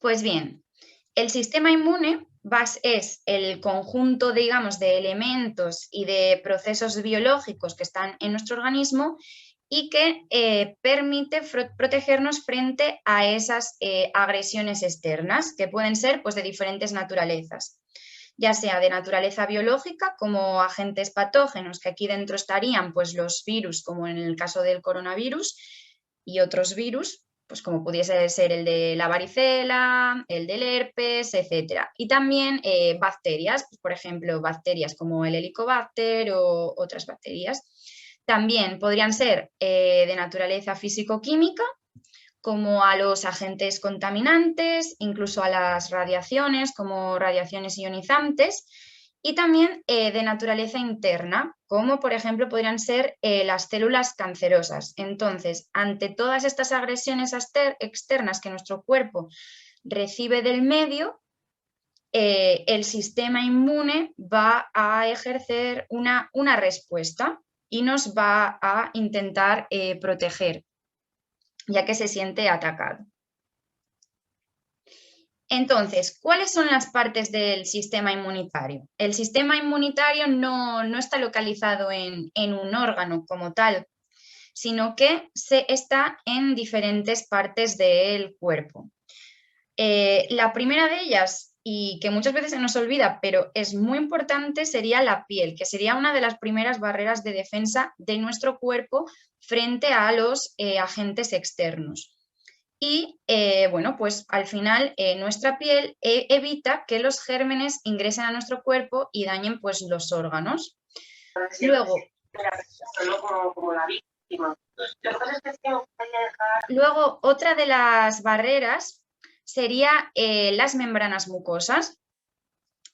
Pues bien, el sistema inmune es el conjunto, digamos, de elementos y de procesos biológicos que están en nuestro organismo y que permite protegernos frente a esas agresiones externas, que pueden ser pues, de diferentes naturalezas, ya sea de naturaleza biológica, como agentes patógenos, que aquí dentro estarían pues, los virus, como en el caso del coronavirus, y otros virus, pues como pudiese ser el de la varicela, el del herpes, etc. Y también bacterias, pues, por ejemplo, bacterias como el Helicobacter o otras bacterias. También podrían ser de naturaleza físico-química, como a los agentes contaminantes, incluso a las radiaciones, como radiaciones ionizantes, y también de naturaleza interna, como por ejemplo podrían ser las células cancerosas. Entonces, ante todas estas agresiones externas que nuestro cuerpo recibe del medio, el sistema inmune va a ejercer una respuesta y nos va a intentar proteger, ya que se siente atacado. Entonces, ¿cuáles son las partes del sistema inmunitario? El sistema inmunitario no está localizado en un órgano como tal, sino que está en diferentes partes del cuerpo. La primera de ellas, y que muchas veces se nos olvida, pero es muy importante, sería la piel, que sería una de las primeras barreras de defensa de nuestro cuerpo frente a los agentes externos. Y bueno, pues al final nuestra piel evita que los gérmenes ingresen a nuestro cuerpo y dañen pues los órganos. Luego otra de las barreras sería las membranas mucosas,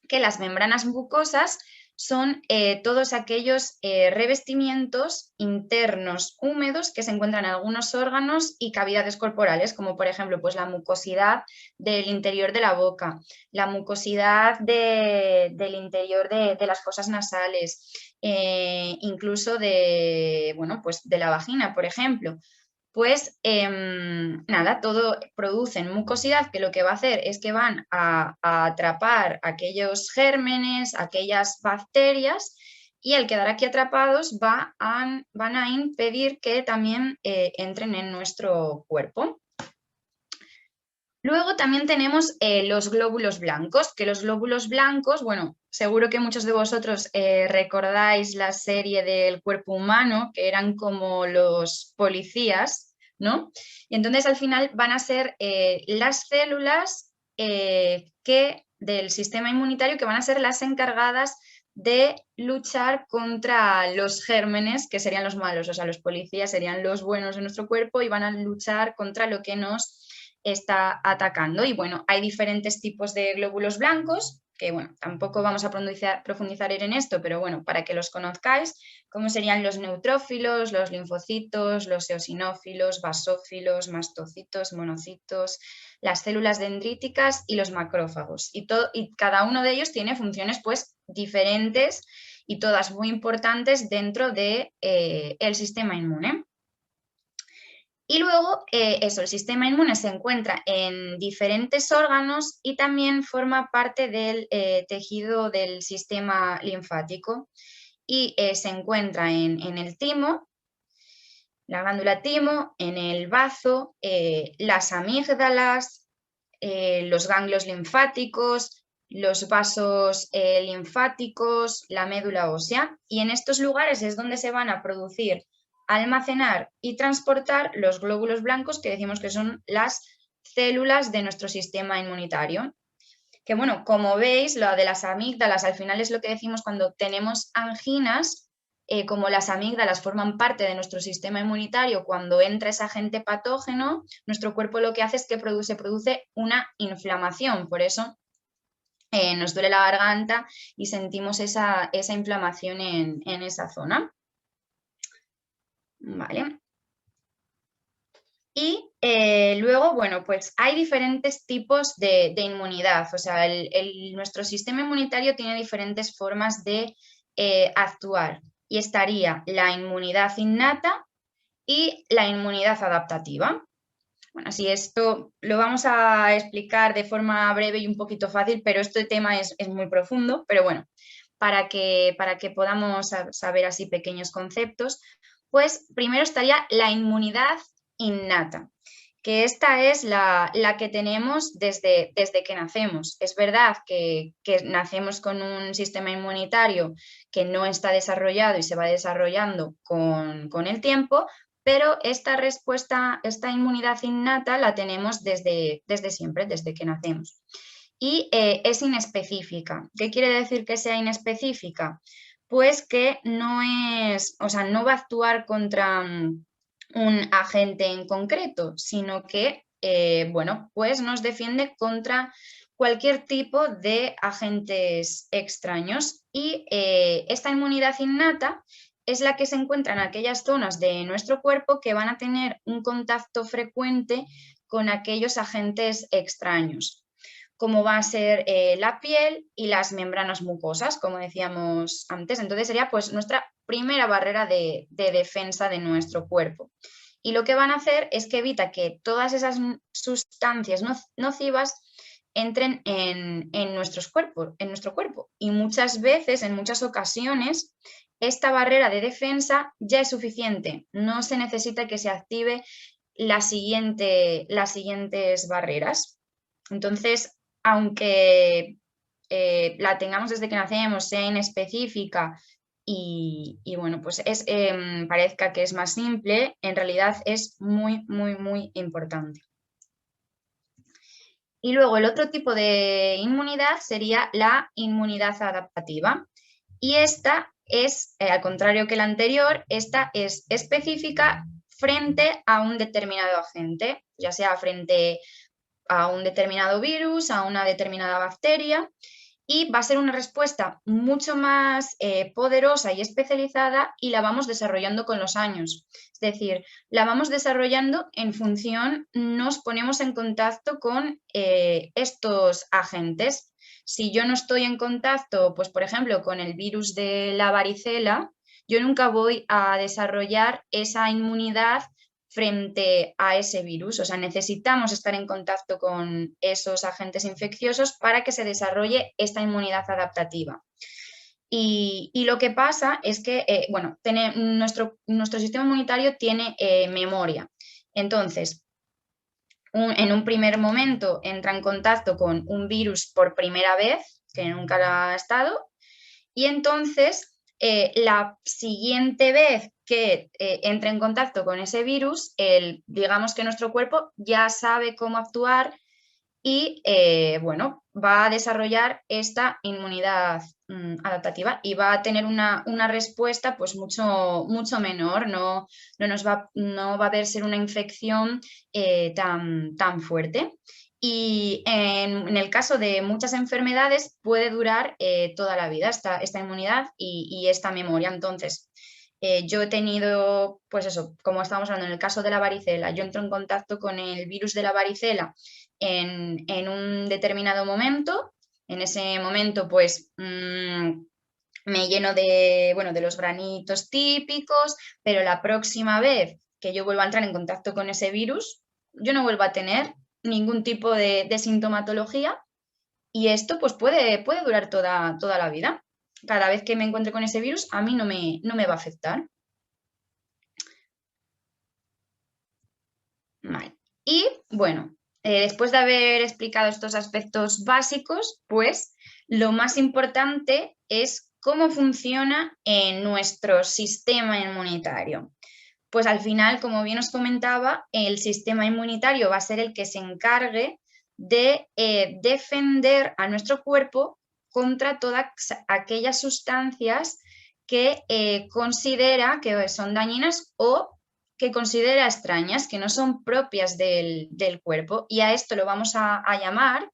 que las membranas mucosas son todos aquellos revestimientos internos húmedos que se encuentran en algunos órganos y cavidades corporales, como por ejemplo pues, la mucosidad del interior de la boca, la mucosidad del interior de las fosas nasales, incluso bueno, pues de la vagina, por ejemplo. Pues nada, todo producen mucosidad que lo que va a hacer es que van a atrapar aquellos gérmenes, aquellas bacterias, y al quedar aquí atrapados van a impedir que también entren en nuestro cuerpo. Luego también tenemos los glóbulos blancos, que los glóbulos blancos, bueno, seguro que muchos de vosotros recordáis la serie del cuerpo humano, que eran como los policías, ¿no? Y entonces al final van a ser las células del sistema inmunitario que van a ser las encargadas de luchar contra los gérmenes, que serían los malos, o sea, los policías serían los buenos de nuestro cuerpo y van a luchar contra lo que nos está atacando. Y bueno, hay diferentes tipos de glóbulos blancos, que bueno, tampoco vamos a profundizar en esto, pero bueno, para que los conozcáis, como serían los neutrófilos, los linfocitos, los eosinófilos, basófilos, mastocitos, monocitos, las células dendríticas y los macrófagos. Y cada uno de ellos tiene funciones pues diferentes y todas muy importantes dentro del sistema inmune. Y luego, el sistema inmune se encuentra en diferentes órganos y también forma parte del tejido del sistema linfático. Y se encuentra en el timo, la glándula timo, en el bazo, las amígdalas, los ganglios linfáticos, los vasos linfáticos, la médula ósea. Y en estos lugares es donde se van a producir, almacenar y transportar los glóbulos blancos, que decimos que son las células de nuestro sistema inmunitario. Que bueno, como veis, lo de las amígdalas al final es lo que decimos cuando tenemos anginas, como las amígdalas forman parte de nuestro sistema inmunitario, cuando entra ese agente patógeno, nuestro cuerpo lo que hace es que se produce una inflamación, por eso nos duele la garganta y sentimos esa inflamación en esa zona. Vale. Y luego, bueno, pues hay diferentes tipos de inmunidad, o sea, nuestro sistema inmunitario tiene diferentes formas de actuar, y estaría la inmunidad innata y la inmunidad adaptativa. Bueno, así esto lo vamos a explicar de forma breve y un poquito fácil, pero este tema es muy profundo, pero bueno, para que podamos saber así pequeños conceptos, pues primero estaría la inmunidad innata, que esta es la que tenemos desde que nacemos. Es verdad que nacemos con un sistema inmunitario que no está desarrollado y se va desarrollando con el tiempo, pero esta respuesta, esta inmunidad innata la tenemos desde siempre, desde que nacemos. Y es inespecífica. ¿Qué quiere decir que sea inespecífica? Pues que no es, o sea, no va a actuar contra un agente en concreto, sino que, bueno, pues nos defiende contra cualquier tipo de agentes extraños. Y esta inmunidad innata es la que se encuentra en aquellas zonas de nuestro cuerpo que van a tener un contacto frecuente con aquellos agentes extraños, como va a ser la piel y las membranas mucosas, como decíamos antes. Entonces sería pues nuestra primera barrera de defensa de nuestro cuerpo. Y lo que van a hacer es que evita que todas esas sustancias nocivas entren en nuestro cuerpo. Y muchas veces, en muchas ocasiones, esta barrera de defensa ya es suficiente. No se necesita que se active las siguientes barreras. Entonces, aunque la tengamos desde que nacemos, sea inespecífica y bueno, pues parezca que es más simple, en realidad es muy, muy, muy importante. Y luego el otro tipo de inmunidad sería la inmunidad adaptativa. Y esta es, al contrario que la anterior, esta es específica frente a un determinado agente, ya sea frente a un determinado virus, a una determinada bacteria, y va a ser una respuesta mucho más poderosa y especializada y la vamos desarrollando con los años. Es decir, la vamos desarrollando en función, nos ponemos en contacto con estos agentes. Si yo no estoy en contacto, pues por ejemplo, con el virus de la varicela, yo nunca voy a desarrollar esa inmunidad frente a ese virus. O sea, necesitamos estar en contacto con esos agentes infecciosos para que se desarrolle esta inmunidad adaptativa. Y lo que pasa es que, bueno, nuestro sistema inmunitario tiene memoria. Entonces, en un primer momento entra en contacto con un virus por primera vez, que nunca lo ha estado, y entonces la siguiente vez que entre en contacto con ese virus, digamos que nuestro cuerpo ya sabe cómo actuar y bueno, va a desarrollar esta inmunidad adaptativa y va a tener una respuesta pues mucho, mucho menor, no va a haber ser una infección tan fuerte. Y en el caso de muchas enfermedades puede durar toda la vida esta inmunidad y esta memoria. Entonces, yo he tenido, pues eso, como estábamos hablando en el caso de la varicela, yo entro en contacto con el virus de la varicela en un determinado momento. En ese momento, pues me lleno de, bueno, de los granitos típicos, pero la próxima vez que yo vuelva a entrar en contacto con ese virus, yo no vuelvo a tener ningún tipo de sintomatología y esto pues puede durar toda la vida. Cada vez que me encuentre con ese virus, a mí no me va a afectar. Vale. Y bueno, después de haber explicado estos aspectos básicos, pues lo más importante es cómo funciona nuestro sistema inmunitario. Pues al final, como bien os comentaba, el sistema inmunitario va a ser el que se encargue de defender a nuestro cuerpo contra todas aquellas sustancias que considera que son dañinas o que considera extrañas, que no son propias del cuerpo, y a esto lo vamos a llamar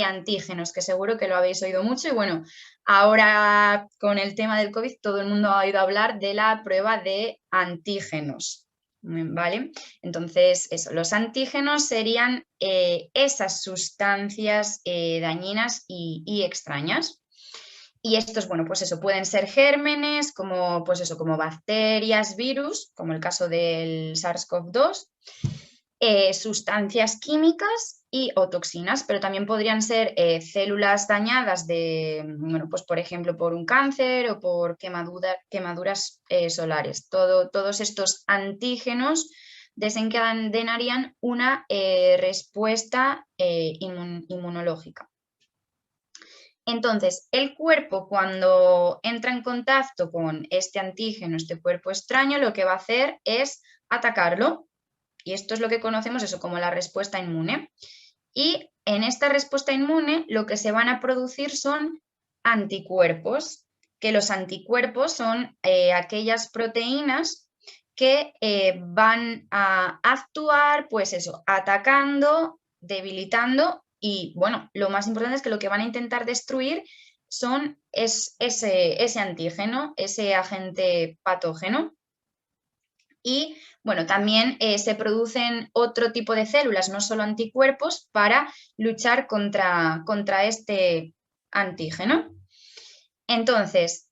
antígenos, que seguro que lo habéis oído mucho. Y bueno, ahora con el tema del COVID todo el mundo ha oído hablar de la prueba de antígenos, ¿vale? Entonces, eso, los antígenos serían esas sustancias dañinas y extrañas. Y estos, bueno, pues eso, pueden ser gérmenes, como, pues eso, como bacterias, virus, como el caso del SARS-CoV-2, sustancias químicas o toxinas, pero también podrían ser células dañadas bueno, pues por ejemplo por un cáncer o por quemaduras solares. Todos estos antígenos desencadenarían una respuesta inmunológica. Entonces, el cuerpo cuando entra en contacto con este antígeno, este cuerpo extraño, lo que va a hacer es atacarlo. Y esto es lo que conocemos eso como la respuesta inmune. Y en esta respuesta inmune lo que se van a producir son anticuerpos, que los anticuerpos son aquellas proteínas que van a actuar, pues eso, atacando, debilitando y, bueno, lo más importante es que lo que van a intentar destruir es ese antígeno, ese agente patógeno. Y, bueno, también se producen otro tipo de células, no solo anticuerpos, para luchar contra este antígeno. Entonces,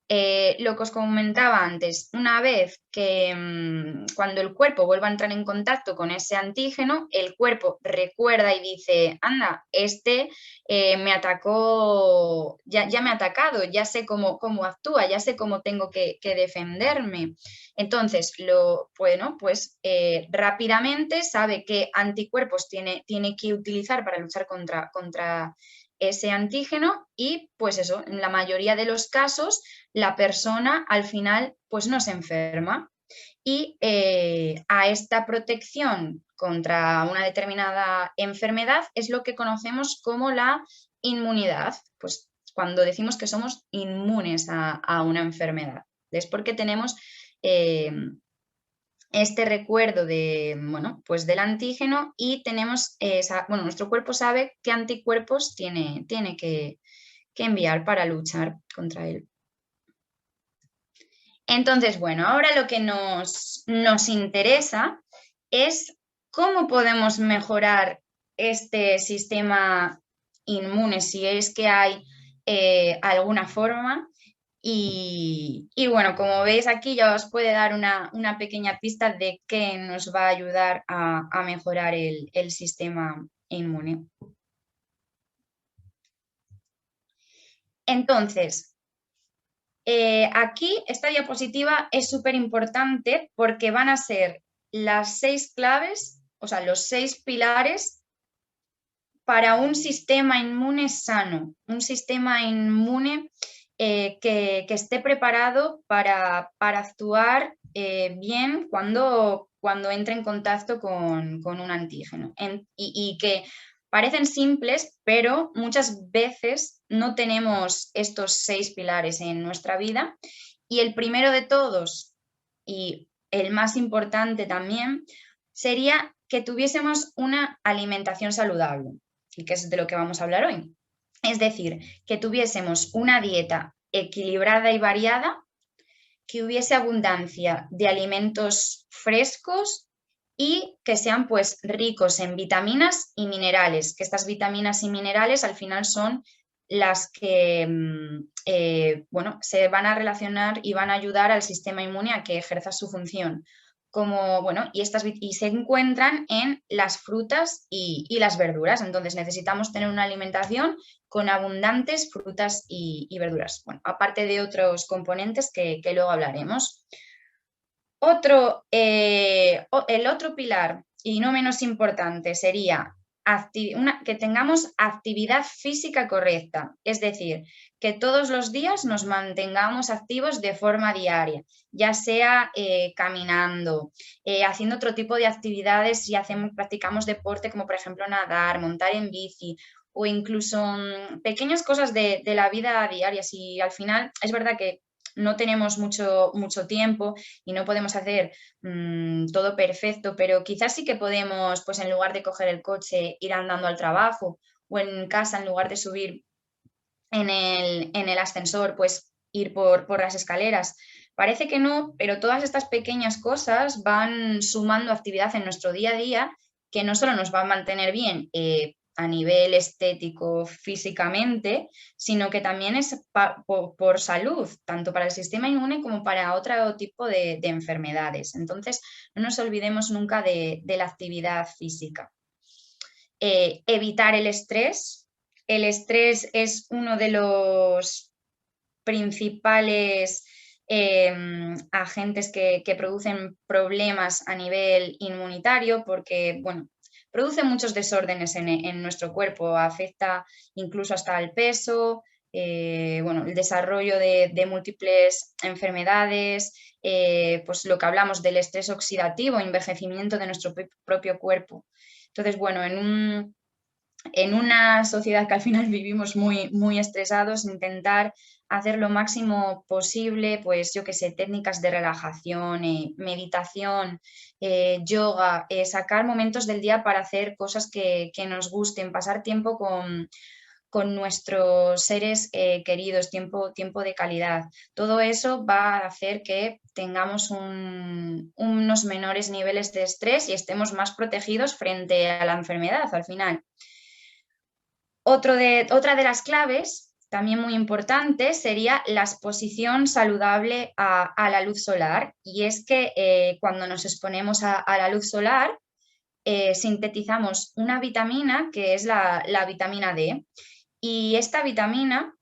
lo que os comentaba antes, una vez que cuando el cuerpo vuelva a entrar en contacto con ese antígeno, el cuerpo recuerda y dice, anda, me atacó, ya me ha atacado, ya sé cómo actúa, ya sé cómo tengo que defenderme. Entonces, pues rápidamente sabe qué anticuerpos tiene que utilizar para luchar contra ese antígeno y pues eso, en la mayoría de los casos la persona al final pues no se enferma y a esta protección contra una determinada enfermedad es lo que conocemos como la inmunidad, pues cuando decimos que somos inmunes a una enfermedad, es porque tenemos este recuerdo bueno, pues del antígeno y tenemos, bueno, nuestro cuerpo sabe qué anticuerpos tiene que enviar para luchar contra él. Entonces, bueno, ahora lo que nos interesa es cómo podemos mejorar este sistema inmune, si es que hay alguna forma. Y bueno, como veis aquí ya os puede dar una pequeña pista de qué nos va a ayudar a mejorar el sistema inmune. Entonces, aquí esta diapositiva es súper importante porque van a ser las 6 claves, o sea, los 6 pilares para un sistema inmune sano, un sistema inmune que esté preparado para actuar bien cuando entre en contacto con un antígeno. Y que parecen simples, pero muchas veces no tenemos estos 6 pilares en nuestra vida. Y el primero de todos, y el más importante también, sería que tuviésemos una alimentación saludable, y que es de lo que vamos a hablar hoy. Es decir, que tuviésemos una dieta equilibrada y variada, que hubiese abundancia de alimentos frescos y que sean pues ricos en vitaminas y minerales, que estas vitaminas y minerales al final son las que bueno, se van a relacionar y van a ayudar al sistema inmune a que ejerza su función. Bueno, y se encuentran en las frutas y las verduras. Entonces necesitamos tener una alimentación con abundantes frutas y verduras. Bueno, aparte de otros componentes que luego hablaremos. El otro pilar, y no menos importante, sería que tengamos actividad física correcta, es decir, que todos los días nos mantengamos activos de forma diaria, ya sea caminando, haciendo otro tipo de actividades si practicamos deporte como por ejemplo nadar, montar en bici o incluso pequeñas cosas de la vida diaria. Si al final es verdad que no tenemos mucho tiempo y no podemos hacer todo perfecto, pero quizás sí que podemos, pues en lugar de coger el coche, ir andando al trabajo o en casa, en lugar de subir en el ascensor, pues ir por las escaleras. Parece que no, pero todas estas pequeñas cosas van sumando actividad en nuestro día a día que no solo nos va a mantener bien a nivel estético físicamente, sino que también es por salud, tanto para el sistema inmune como para otro tipo de enfermedades. Entonces, no nos olvidemos nunca de la actividad física. Evitar el estrés. El estrés es uno de los principales agentes que producen problemas a nivel inmunitario porque, bueno, produce muchos desórdenes en nuestro cuerpo, afecta incluso hasta el peso, bueno, el desarrollo de múltiples enfermedades, pues lo que hablamos del estrés oxidativo, envejecimiento de nuestro propio cuerpo. Entonces, bueno, en una sociedad que al final vivimos muy estresados, intentar hacer lo máximo posible, pues yo qué sé, técnicas de relajación, meditación, yoga, sacar momentos del día para hacer cosas que nos gusten, pasar tiempo con nuestros seres queridos, tiempo de calidad. Todo eso va a hacer que tengamos unos menores niveles de estrés y estemos más protegidos frente a la enfermedad al final. Otra de las claves, también muy importante, sería la exposición saludable a la luz solar. Y es que cuando nos exponemos a la luz solar, sintetizamos una vitamina que es la vitamina D. Y esta vitamina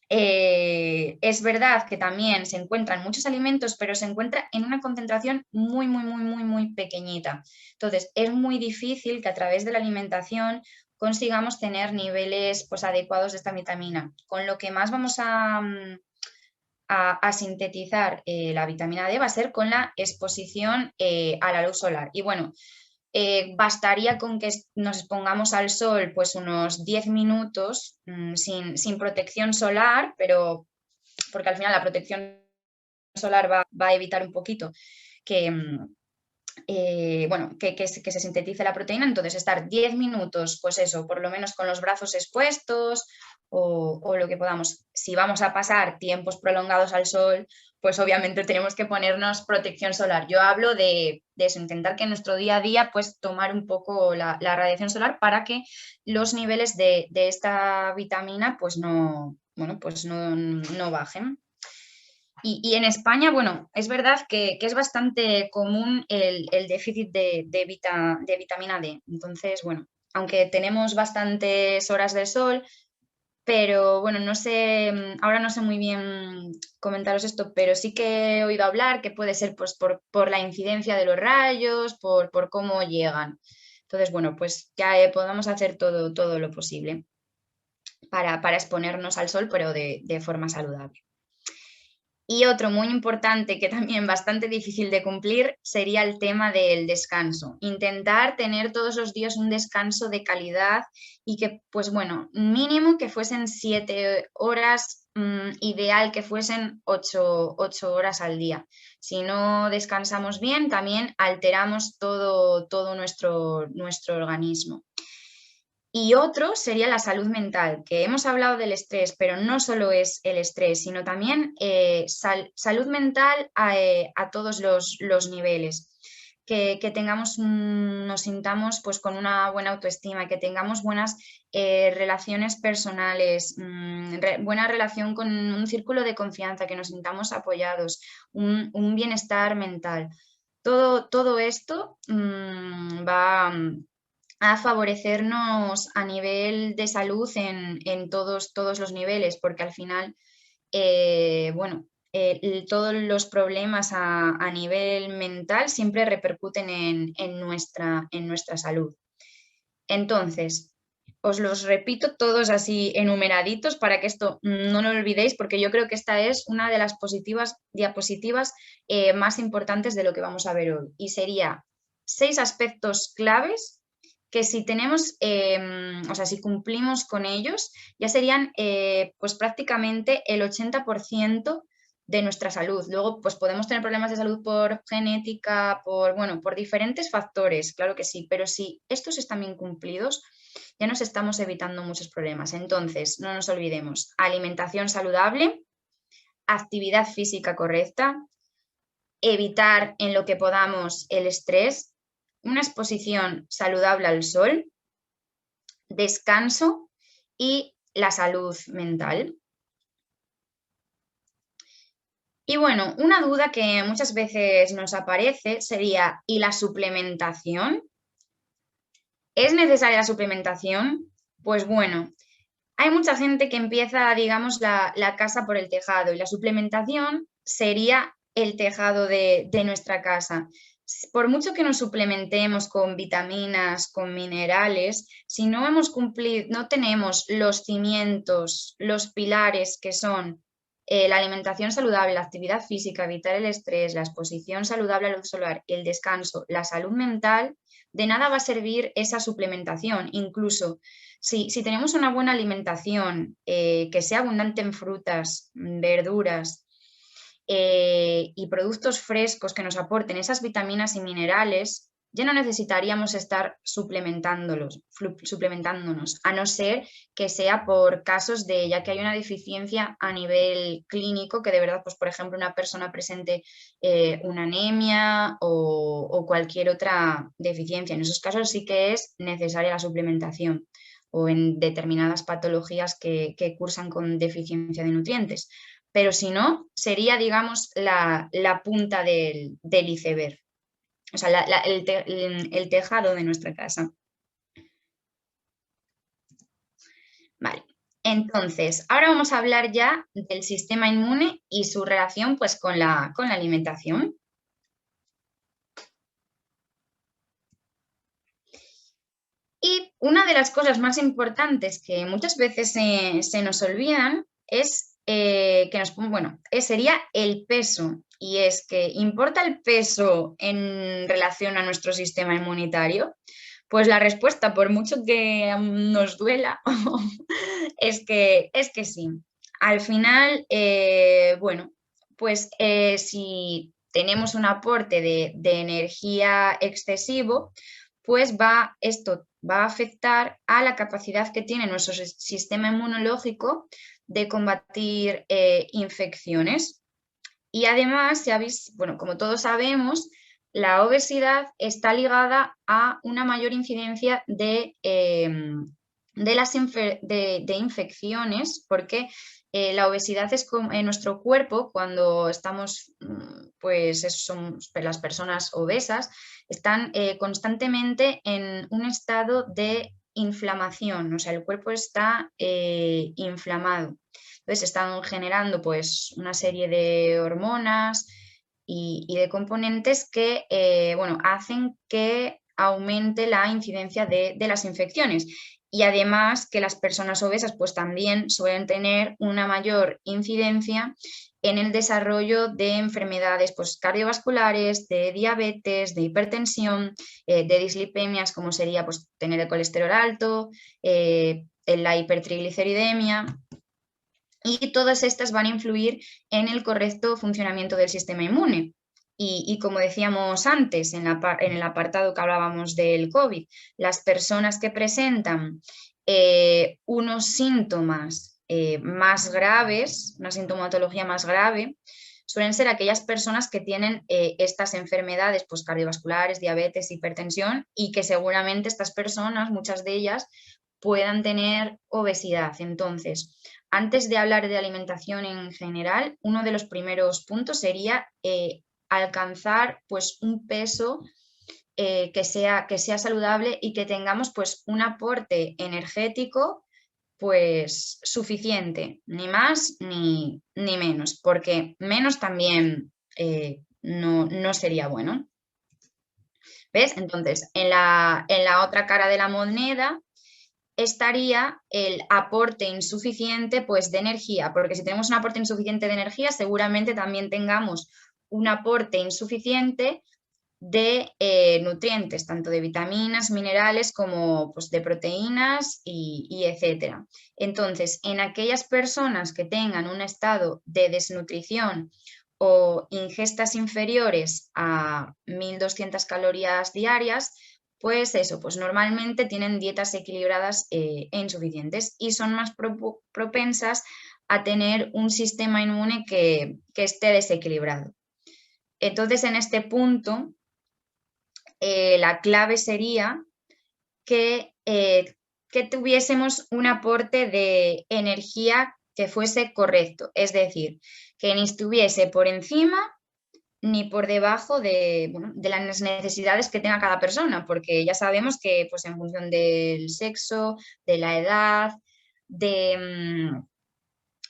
es verdad que también se encuentra en muchos alimentos, pero se encuentra en una concentración muy pequeñita. Entonces, es muy difícil que a través de la alimentación consigamos tener niveles pues, adecuados de esta vitamina. Con lo que más vamos a sintetizar la vitamina D va a ser con la exposición a la luz solar. Y bueno, bastaría con que nos expongamos al sol pues unos 10 minutos sin protección solar, pero porque al final la protección solar va a evitar un poquito que, bueno, que se sintetice la proteína. Entonces estar 10 minutos, pues eso, por lo menos con los brazos expuestos o lo que podamos. Si vamos a pasar tiempos prolongados al sol, pues obviamente tenemos que ponernos protección solar. Yo hablo de eso, intentar que en nuestro día a día pues tomar un poco la radiación solar para que los niveles de esta vitamina pues no, bueno, pues no bajen. Y en España, bueno, es verdad que es bastante común el déficit de vitamina D. Entonces, bueno, aunque tenemos bastantes horas de sol, pero bueno, no sé, ahora no sé muy bien comentaros esto, pero sí que he oído hablar que puede ser pues, por la incidencia de los rayos, por cómo llegan. Entonces, bueno, pues ya podamos hacer todo lo posible para exponernos al sol, pero de forma saludable. Y otro muy importante, que también bastante difícil de cumplir, sería el tema del descanso. Intentar tener todos los días un descanso de calidad y que, pues bueno, mínimo que fuesen 7 horas, ideal que fuesen 8 horas al día. Si no descansamos bien, también alteramos todo nuestro organismo. Y otro sería la salud mental, que hemos hablado del estrés, pero no solo es el estrés, sino también salud mental a todos los niveles. Que tengamos, nos sintamos pues, con una buena autoestima, que tengamos buenas relaciones personales, buena relación con un círculo de confianza, que nos sintamos apoyados, un bienestar mental. Todo esto va a favorecernos a nivel de salud en todos los niveles, porque al final, bueno, todos los problemas a nivel mental siempre repercuten en nuestra salud. Entonces, os los repito todos así enumeraditos para que esto no lo olvidéis, porque yo creo que esta es una de las diapositivas más importantes de lo que vamos a ver hoy. Y sería 6 aspectos claves que si tenemos, o sea, si cumplimos con ellos, ya serían pues prácticamente el 80% de nuestra salud. Luego, pues podemos tener problemas de salud por genética, por diferentes factores, claro que sí, pero si estos están bien cumplidos, ya nos estamos evitando muchos problemas. Entonces, no nos olvidemos, alimentación saludable, actividad física correcta, evitar en lo que podamos el estrés, una exposición saludable al sol, descanso y la salud mental. Y bueno, una duda que muchas veces nos aparece sería, ¿y la suplementación? ¿Es necesaria la suplementación? Pues bueno, hay mucha gente que empieza, digamos, la casa por el tejado y la suplementación sería el tejado de nuestra casa. Por mucho que nos suplementemos con vitaminas, con minerales, si no hemos cumplido, no tenemos los cimientos, los pilares que son la alimentación saludable, la actividad física, evitar el estrés, la exposición saludable a la luz solar, el descanso, la salud mental, de nada va a servir esa suplementación. Incluso si tenemos una buena alimentación que sea abundante en frutas, verduras y productos frescos que nos aporten esas vitaminas y minerales, ya no necesitaríamos estar suplementándonos, a no ser que sea por casos de ya que hay una deficiencia a nivel clínico, que de verdad, pues por ejemplo, una persona presente una anemia o cualquier otra deficiencia. En esos casos sí que es necesaria la suplementación o en determinadas patologías que cursan con deficiencia de nutrientes. Pero si no, sería, digamos, la punta del iceberg, o sea, el tejado de nuestra casa. Vale. Entonces, ahora vamos a hablar ya del sistema inmune y su relación pues, con la alimentación. Y una de las cosas más importantes que muchas veces se nos olvidan es sería el peso. Y es que ¿importa el peso en relación a nuestro sistema inmunitario? Pues la respuesta, por mucho que nos duela, es que sí. Al final, si tenemos un aporte de energía excesivo, pues esto va a afectar a la capacidad que tiene nuestro sistema inmunológico de combatir infecciones. Y además, como todos sabemos, la obesidad está ligada a una mayor incidencia de infecciones, porque la obesidad es como en nuestro cuerpo, cuando estamos, somos las personas obesas, están constantemente en un estado de inflamación, o sea, el cuerpo está inflamado. Entonces están generando pues una serie de hormonas y de componentes que hacen que aumente la incidencia de las infecciones. Y además que las personas obesas pues también suelen tener una mayor incidencia en el desarrollo de enfermedades pues, cardiovasculares, de diabetes, de hipertensión, de dislipemias, como sería pues, tener el colesterol alto, la hipertrigliceridemia. Y todas estas van a influir en el correcto funcionamiento del sistema inmune. Y como decíamos antes, en el apartado que hablábamos del COVID, las personas que presentan unos síntomas más graves, una sintomatología más grave, suelen ser aquellas personas que tienen estas enfermedades pues, cardiovasculares, diabetes, hipertensión, y que seguramente estas personas, muchas de ellas, puedan tener obesidad. Entonces, antes de hablar de alimentación en general, uno de los primeros puntos sería alcanzar pues, un peso que sea saludable y que tengamos pues, un aporte energético pues, suficiente, ni más ni menos, porque menos también no sería bueno. ¿Ves? Entonces, en la otra cara de la moneda estaría el aporte insuficiente pues, de energía, porque si tenemos un aporte insuficiente de energía, seguramente también tengamos un aporte insuficiente de nutrientes, tanto de vitaminas, minerales, como pues, de proteínas y etcétera. Entonces, en aquellas personas que tengan un estado de desnutrición o ingestas inferiores a 1.200 calorías diarias, pues eso, pues normalmente tienen dietas equilibradas e insuficientes y son más propensas a tener un sistema inmune que esté desequilibrado. Entonces, en este punto, la clave sería que que tuviésemos un aporte de energía que fuese correcto, es decir, que ni estuviese por encima ni por debajo de, bueno, de las necesidades que tenga cada persona, porque ya sabemos que pues, en función del sexo, de la edad, de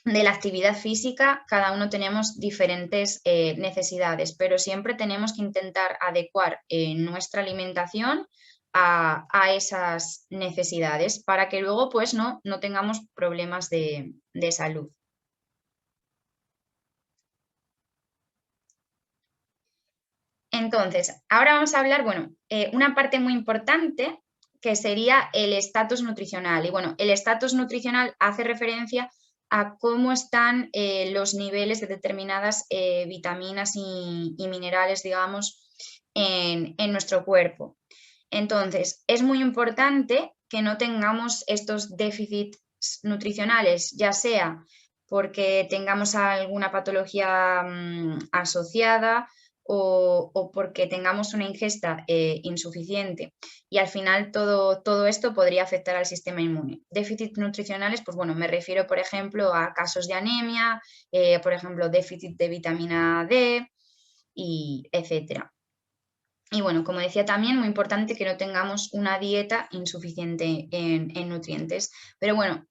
la actividad física, cada uno tenemos diferentes necesidades, pero siempre tenemos que intentar adecuar nuestra alimentación a esas necesidades para que luego pues, no tengamos problemas de salud. Entonces, ahora vamos a hablar, bueno, una parte muy importante que sería el estatus nutricional. Y bueno, el estatus nutricional hace referencia a cómo están los niveles de determinadas vitaminas y minerales, digamos, en nuestro cuerpo. Entonces, es muy importante que no tengamos estos déficits nutricionales, ya sea porque tengamos alguna patología asociada o porque tengamos una ingesta insuficiente. Y al final todo esto podría afectar al sistema inmune. Déficits nutricionales, pues bueno, me refiero, por ejemplo, a casos de anemia, por ejemplo, déficit de vitamina D, y etcétera. Y bueno, como decía también, muy importante que no tengamos una dieta insuficiente en nutrientes. Pero bueno,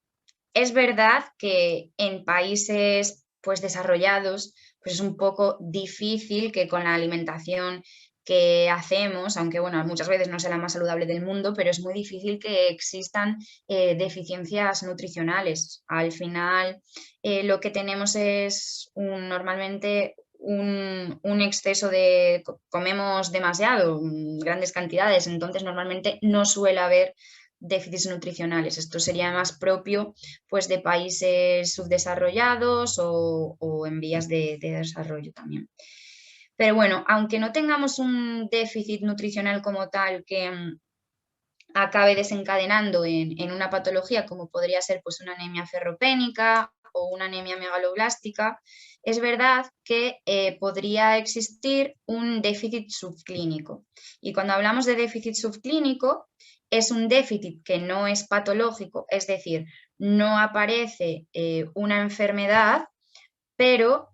es verdad que en países pues, desarrollados pues es un poco difícil que con la alimentación que hacemos, aunque bueno, muchas veces no sea la más saludable del mundo, pero es muy difícil que existan deficiencias nutricionales. Al final lo que tenemos es normalmente un exceso de, comemos demasiado, grandes cantidades, entonces normalmente no suele haber déficits nutricionales. Esto sería más propio pues, de países subdesarrollados o en vías de desarrollo también. Pero bueno, aunque no tengamos un déficit nutricional como tal que acabe desencadenando en una patología como podría ser pues, una anemia ferropénica o una anemia megaloblástica, es verdad que podría existir un déficit subclínico. Y cuando hablamos de déficit subclínico, es un déficit que no es patológico, es decir, no aparece una enfermedad, pero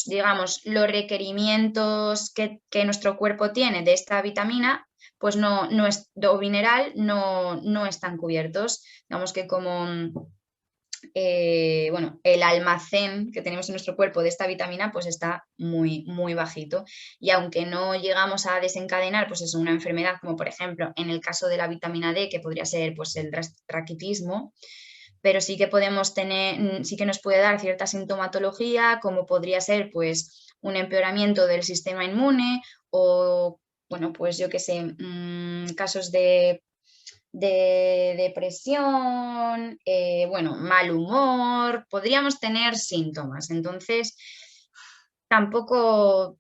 digamos, los requerimientos que nuestro cuerpo tiene de esta vitamina pues o mineral no están cubiertos. Digamos que como bueno, el almacén que tenemos en nuestro cuerpo de esta vitamina pues está muy, muy bajito. Y aunque no llegamos a desencadenar pues es una enfermedad como por ejemplo en el caso de la vitamina D, que podría ser pues el raquitismo, pero sí que podemos tener, sí que nos puede dar cierta sintomatología, como podría ser pues un empeoramiento del sistema inmune o, bueno, pues yo qué sé, casos de depresión, bueno, mal humor, podríamos tener síntomas. Entonces, tampoco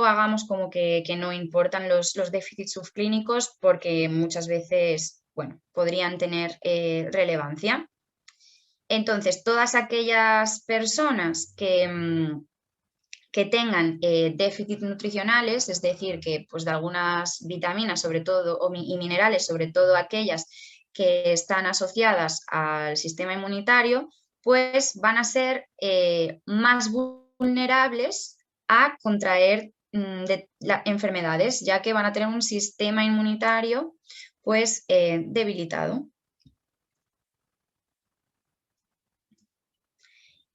hagamos como que no importan los déficits subclínicos porque muchas veces, bueno, podrían tener relevancia. Entonces, todas aquellas personas que tengan déficits nutricionales, es decir, que pues, de algunas vitaminas sobre todo y minerales, sobre todo aquellas que están asociadas al sistema inmunitario, pues van a ser más vulnerables a contraer enfermedades, ya que van a tener un sistema inmunitario pues debilitado.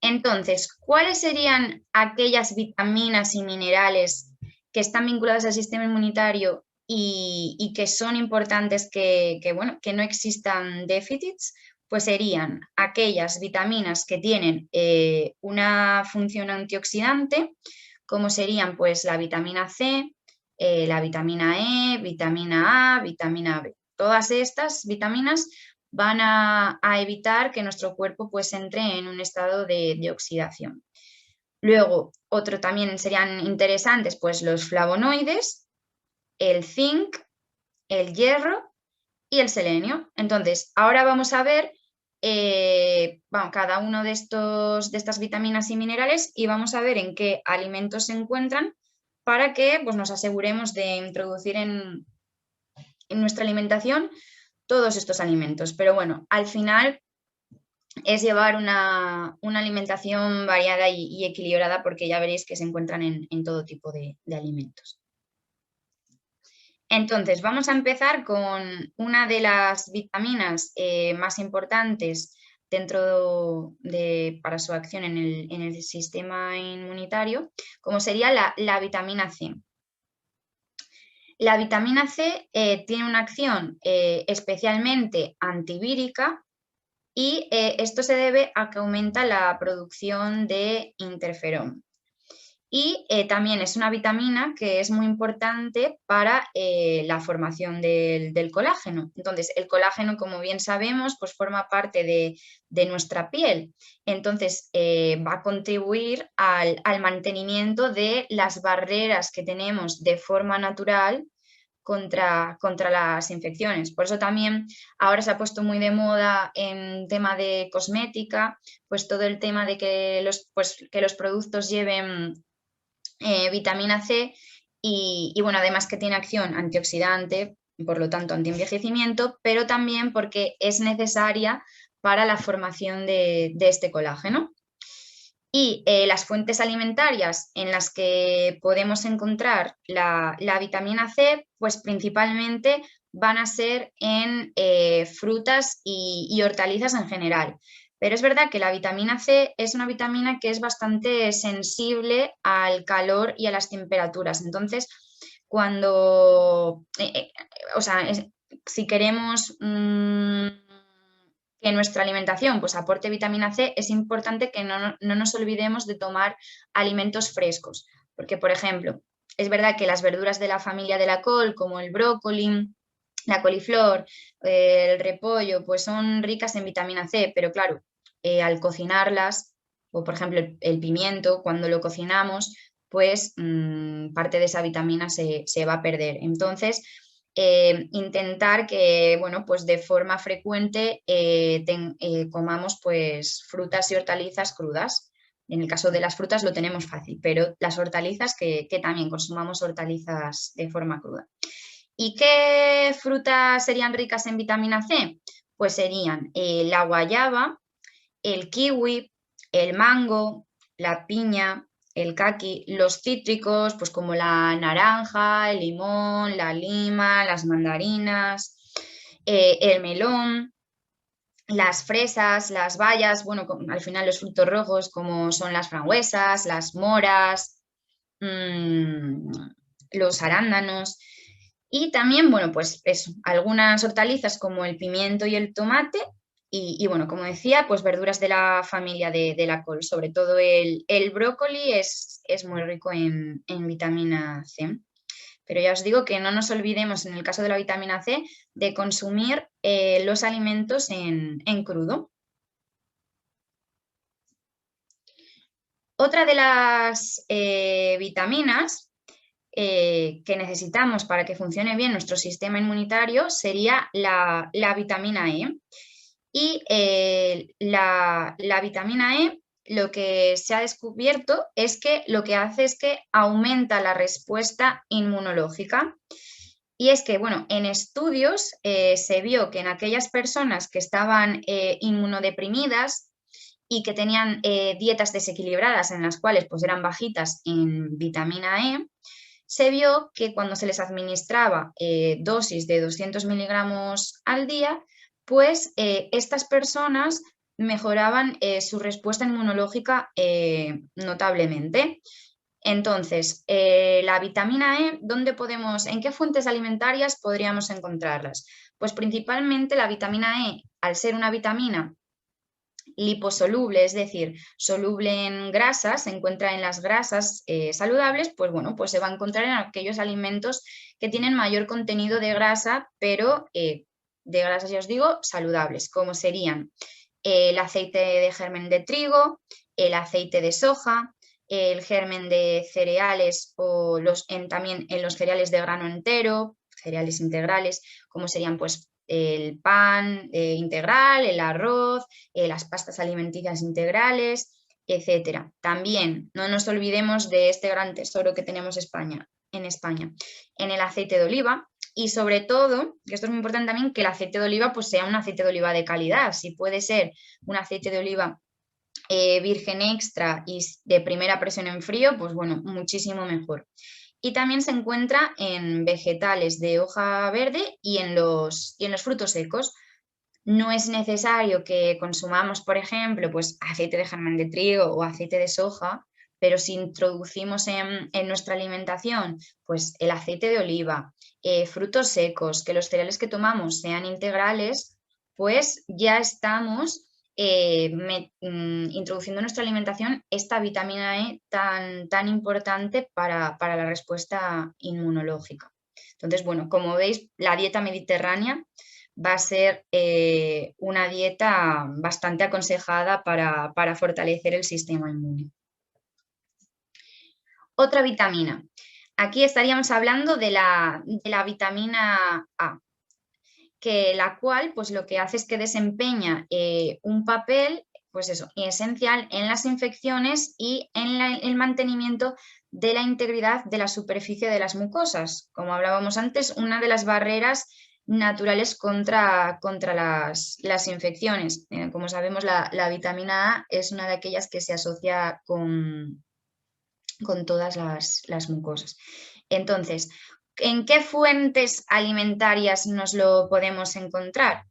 Entonces, ¿cuáles serían aquellas vitaminas y minerales que están vinculadas al sistema inmunitario y que son importantes bueno, que no existan déficits? Pues serían aquellas vitaminas que tienen una función antioxidante, como serían pues la vitamina C, la vitamina E, vitamina A, vitamina B. Todas estas vitaminas van a evitar que nuestro cuerpo pues entre en un estado de oxidación. Luego, otro también serían interesantes pues los flavonoides, el zinc, el hierro y el selenio. Entonces, ahora vamos a ver cada uno de estas vitaminas y minerales y vamos a ver en qué alimentos se encuentran para que pues, nos aseguremos de introducir en en nuestra alimentación todos estos alimentos. Pero bueno, al final es llevar una alimentación variada y equilibrada, porque ya veréis que se encuentran en todo tipo de alimentos. Entonces, vamos a empezar con una de las vitaminas más importantes para su acción en el sistema inmunitario, como sería la vitamina C. La vitamina C tiene una acción especialmente antivírica, y esto se debe a que aumenta la producción de interferón. Y también es una vitamina que es muy importante para la formación del colágeno. Entonces, el colágeno, como bien sabemos, pues forma parte de nuestra piel. Entonces, va a contribuir al mantenimiento de las barreras que tenemos de forma natural contra las infecciones. Por eso también ahora se ha puesto muy de moda en tema de cosmética, pues todo el tema de que los productos lleven vitamina C y bueno, además que tiene acción antioxidante, por lo tanto antienvejecimiento, pero también porque es necesaria para la formación de este colágeno. Y las fuentes alimentarias en las que podemos encontrar la vitamina C, pues principalmente van a ser en frutas y hortalizas en general. Pero es verdad que la vitamina C es una vitamina que es bastante sensible al calor y a las temperaturas. Entonces, si queremos que nuestra alimentación pues, aporte vitamina C, es importante que no nos olvidemos de tomar alimentos frescos. Porque, por ejemplo, es verdad que las verduras de la familia de la col, como el brócoli, la coliflor, el repollo, pues son ricas en vitamina C, pero claro, al cocinarlas, o por ejemplo el pimiento, cuando lo cocinamos, pues parte de esa vitamina se va a perder. Entonces, intentar que, bueno, pues de forma frecuente comamos pues frutas y hortalizas crudas. En el caso de las frutas lo tenemos fácil, pero las hortalizas que también consumamos hortalizas de forma cruda. ¿Y qué frutas serían ricas en vitamina C? Pues serían la guayaba, el kiwi, el mango, la piña, el caqui, los cítricos, pues como la naranja, el limón, la lima, las mandarinas, el melón, las fresas, las bayas, bueno, al final los frutos rojos como son las frambuesas, las moras, los arándanos. Y también, bueno, pues eso, algunas hortalizas como el pimiento y el tomate. Y bueno, como decía, pues verduras de la familia de la col, sobre todo el brócoli es muy rico en vitamina C. Pero ya os digo que no nos olvidemos, en el caso de la vitamina C, de consumir los alimentos en crudo. Otra de las vitaminas que necesitamos para que funcione bien nuestro sistema inmunitario sería la vitamina E. Y la vitamina E, lo que se ha descubierto es que lo que hace es que aumenta la respuesta inmunológica. Y es que, bueno, en estudios se vio que en aquellas personas que estaban inmunodeprimidas y que tenían dietas desequilibradas en las cuales pues, eran bajitas en vitamina E, se vio que cuando se les administraba dosis de 200 miligramos al día, pues estas personas mejoraban su respuesta inmunológica notablemente. Entonces, la vitamina E, ¿en qué fuentes alimentarias podríamos encontrarlas? Pues principalmente la vitamina E, al ser una vitamina liposoluble, es decir, soluble en grasas, se encuentra en las grasas saludables, pues bueno, pues se va a encontrar en aquellos alimentos que tienen mayor contenido de grasa, pero de grasas, ya os digo, saludables, como serían el aceite de germen de trigo, el aceite de soja, el germen de cereales o también en los cereales de grano entero, cereales integrales, como serían pues el pan integral, el arroz, las pastas alimenticias integrales, etcétera. También no nos olvidemos de este gran tesoro que tenemos en España, en el aceite de oliva, Y sobre todo, que esto es muy importante también, que el aceite de oliva pues sea un aceite de oliva de calidad. Si puede ser un aceite de oliva virgen extra y de primera presión en frío, pues bueno, muchísimo mejor. Y también se encuentra en vegetales de hoja verde y en los frutos secos. No es necesario que consumamos, por ejemplo, pues aceite de germán de trigo o aceite de soja, pero si introducimos en nuestra alimentación pues el aceite de oliva, frutos secos, que los cereales que tomamos sean integrales, pues ya estamos introduciendo en nuestra alimentación esta vitamina E tan importante para la respuesta inmunológica. Entonces, bueno, como veis, la dieta mediterránea va a ser una dieta bastante aconsejada para fortalecer el sistema inmune. Otra vitamina. Aquí estaríamos hablando de la vitamina A, que la cual pues lo que hace es que desempeña un papel pues eso, esencial en las infecciones y en el mantenimiento de la integridad de la superficie de las mucosas. Como hablábamos antes, una de las barreras naturales contra las infecciones. Como sabemos, la vitamina A es una de aquellas que se asocia con todas las mucosas. Entonces, ¿en qué fuentes alimentarias nos lo podemos encontrar?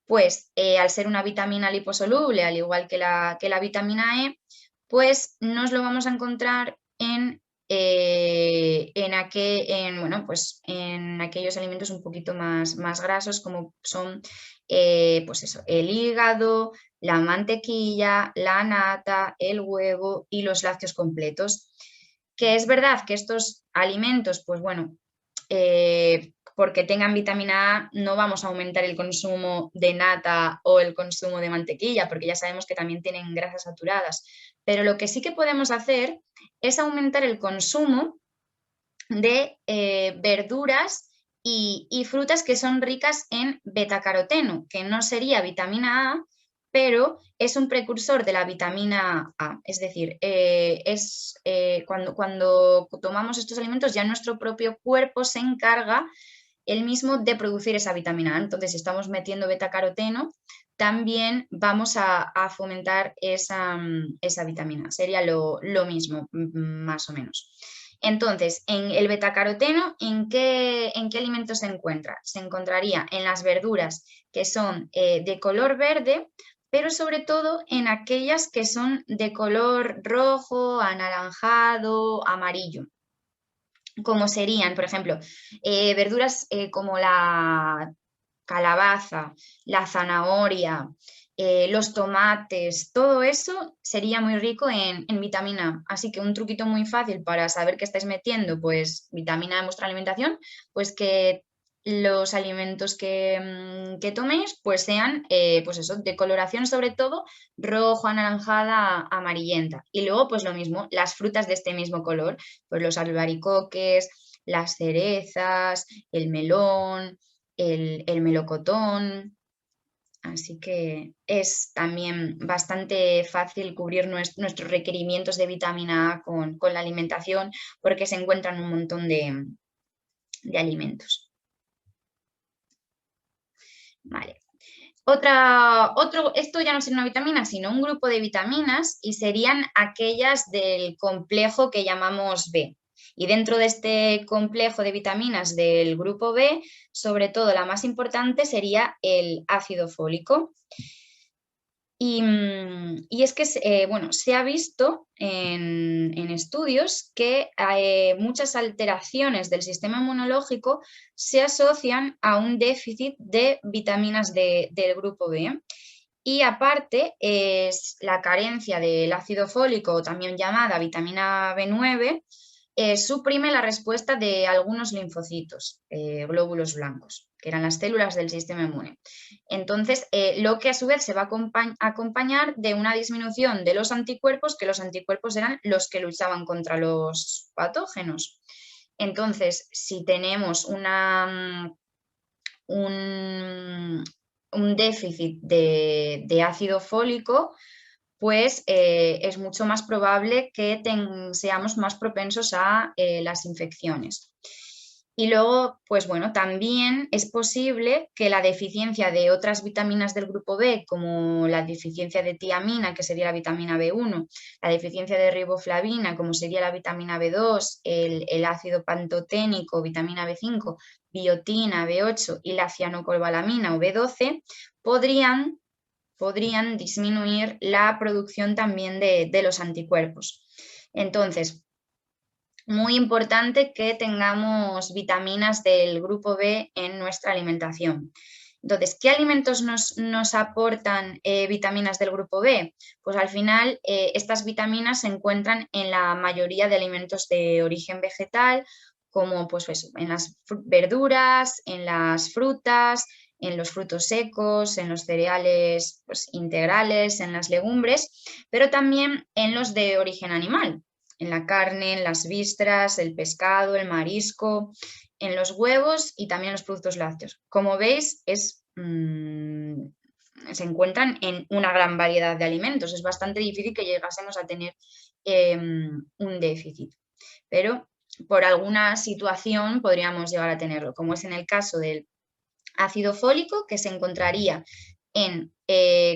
Pues al ser una vitamina liposoluble, al igual que la vitamina E, pues nos lo vamos a encontrar en pues en aquellos alimentos un poquito más grasos, como son pues eso, el hígado, la mantequilla, la nata, el huevo y los lácteos completos. Que es verdad que estos alimentos, pues bueno, porque tengan vitamina A, no vamos a aumentar el consumo de nata o el consumo de mantequilla, porque ya sabemos que también tienen grasas saturadas. Pero lo que sí que podemos hacer es aumentar el consumo de verduras y frutas que son ricas en betacaroteno, que no sería vitamina A, pero es un precursor de la vitamina A. Es decir, cuando tomamos estos alimentos ya nuestro propio cuerpo se encarga el mismo de producir esa vitamina A. Entonces, si estamos metiendo betacaroteno, también vamos a fomentar esa vitamina. Sería lo mismo, más o menos. Entonces, en el betacaroteno, ¿en qué alimentos se encuentra? Se encontraría en las verduras que son de color verde, pero sobre todo en aquellas que son de color rojo, anaranjado, amarillo, como serían, por ejemplo, verduras como la calabaza, la zanahoria, los tomates, todo eso sería muy rico en vitamina A. Así que un truquito muy fácil para saber que estáis metiendo pues vitamina A en vuestra alimentación, pues que los alimentos que toméis pues sean pues eso, de coloración sobre todo rojo, anaranjada, amarillenta. Y luego pues lo mismo, las frutas de este mismo color, pues los albaricoques, las cerezas, el melón, el melocotón. Así que es también bastante fácil cubrir nuestros requerimientos de vitamina A con la alimentación porque se encuentran un montón de alimentos. Vale. Esto ya no sería una vitamina, sino un grupo de vitaminas y serían aquellas del complejo que llamamos B. Y dentro de este complejo de vitaminas del grupo B, sobre todo la más importante sería el ácido fólico. Y es que, bueno, se ha visto en estudios que muchas alteraciones del sistema inmunológico se asocian a un déficit de vitaminas del grupo B. Y aparte, es la carencia del ácido fólico, también llamada vitamina B9, suprime la respuesta de algunos linfocitos, glóbulos blancos, que eran las células del sistema inmune. Entonces, lo que a su vez se va a acompañar de una disminución de los anticuerpos, que los anticuerpos eran los que luchaban contra los patógenos. Entonces, si tenemos un déficit de ácido fólico, pues es mucho más probable que seamos más propensos a las infecciones. Y luego, pues bueno, también es posible que la deficiencia de otras vitaminas del grupo B, como la deficiencia de tiamina, que sería la vitamina B1, la deficiencia de riboflavina, como sería la vitamina B2, el ácido pantoténico, vitamina B5, biotina, B8 y la cianocolbalamina o B12, podrían disminuir la producción también de los anticuerpos. Entonces, muy importante que tengamos vitaminas del grupo B en nuestra alimentación. Entonces, ¿qué alimentos nos aportan vitaminas del grupo B? Pues al final estas vitaminas se encuentran en la mayoría de alimentos de origen vegetal, como pues eso, en las verduras, en las frutas, en los frutos secos, en los cereales pues, integrales, en las legumbres, pero también en los de origen animal, en la carne, en las vísceras, el pescado, el marisco, en los huevos y también los productos lácteos. Como veis, se encuentran en una gran variedad de alimentos. Es bastante difícil que llegásemos a tener un déficit, pero por alguna situación podríamos llegar a tenerlo, como es en el caso del ácido fólico, que se encontraría en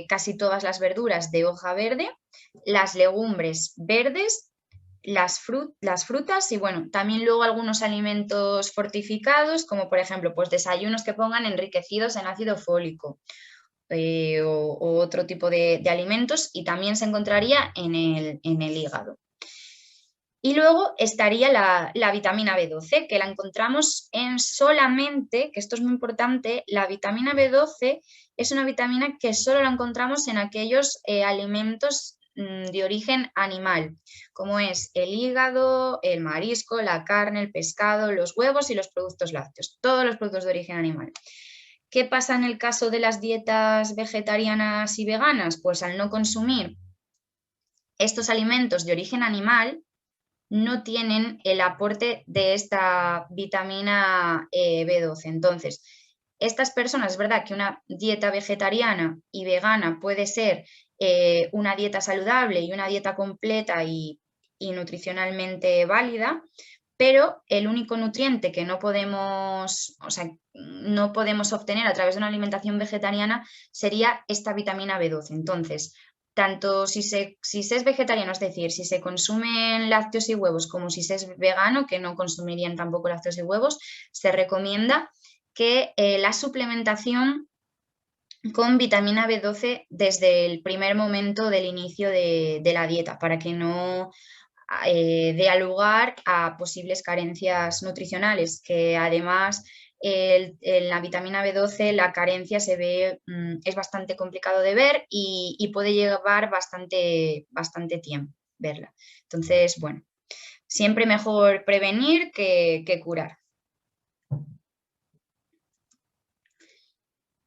casi todas las verduras de hoja verde, las legumbres verdes, las frutas y bueno, también luego algunos alimentos fortificados, como por ejemplo, pues desayunos que pongan enriquecidos en ácido fólico o otro tipo de alimentos, y también se encontraría en el hígado. Y luego estaría la vitamina B12, que la encontramos en solamente, que esto es muy importante, la vitamina B12 es una vitamina que solo la encontramos en aquellos alimentos de origen animal, como es el hígado, el marisco, la carne, el pescado, los huevos y los productos lácteos, todos los productos de origen animal. ¿Qué pasa en el caso de las dietas vegetarianas y veganas? Pues al no consumir estos alimentos de origen animal, no tienen el aporte de esta vitamina B12. Entonces, estas personas, es verdad que una dieta vegetariana y vegana puede ser una dieta saludable y una dieta completa y nutricionalmente válida, pero el único nutriente que no podemos, o sea, no podemos obtener a través de una alimentación vegetariana sería esta vitamina B12. Entonces, tanto si se es vegetariano, es decir, si se consumen lácteos y huevos, como si se es vegano, que no consumirían tampoco lácteos y huevos, se recomienda que la suplementación con vitamina B12 desde el primer momento del inicio de la dieta, para que no dé lugar a posibles carencias nutricionales, que además en la vitamina B12 la carencia se ve, es bastante complicado de ver y puede llevar bastante tiempo verla. Entonces, bueno, siempre mejor prevenir que curar.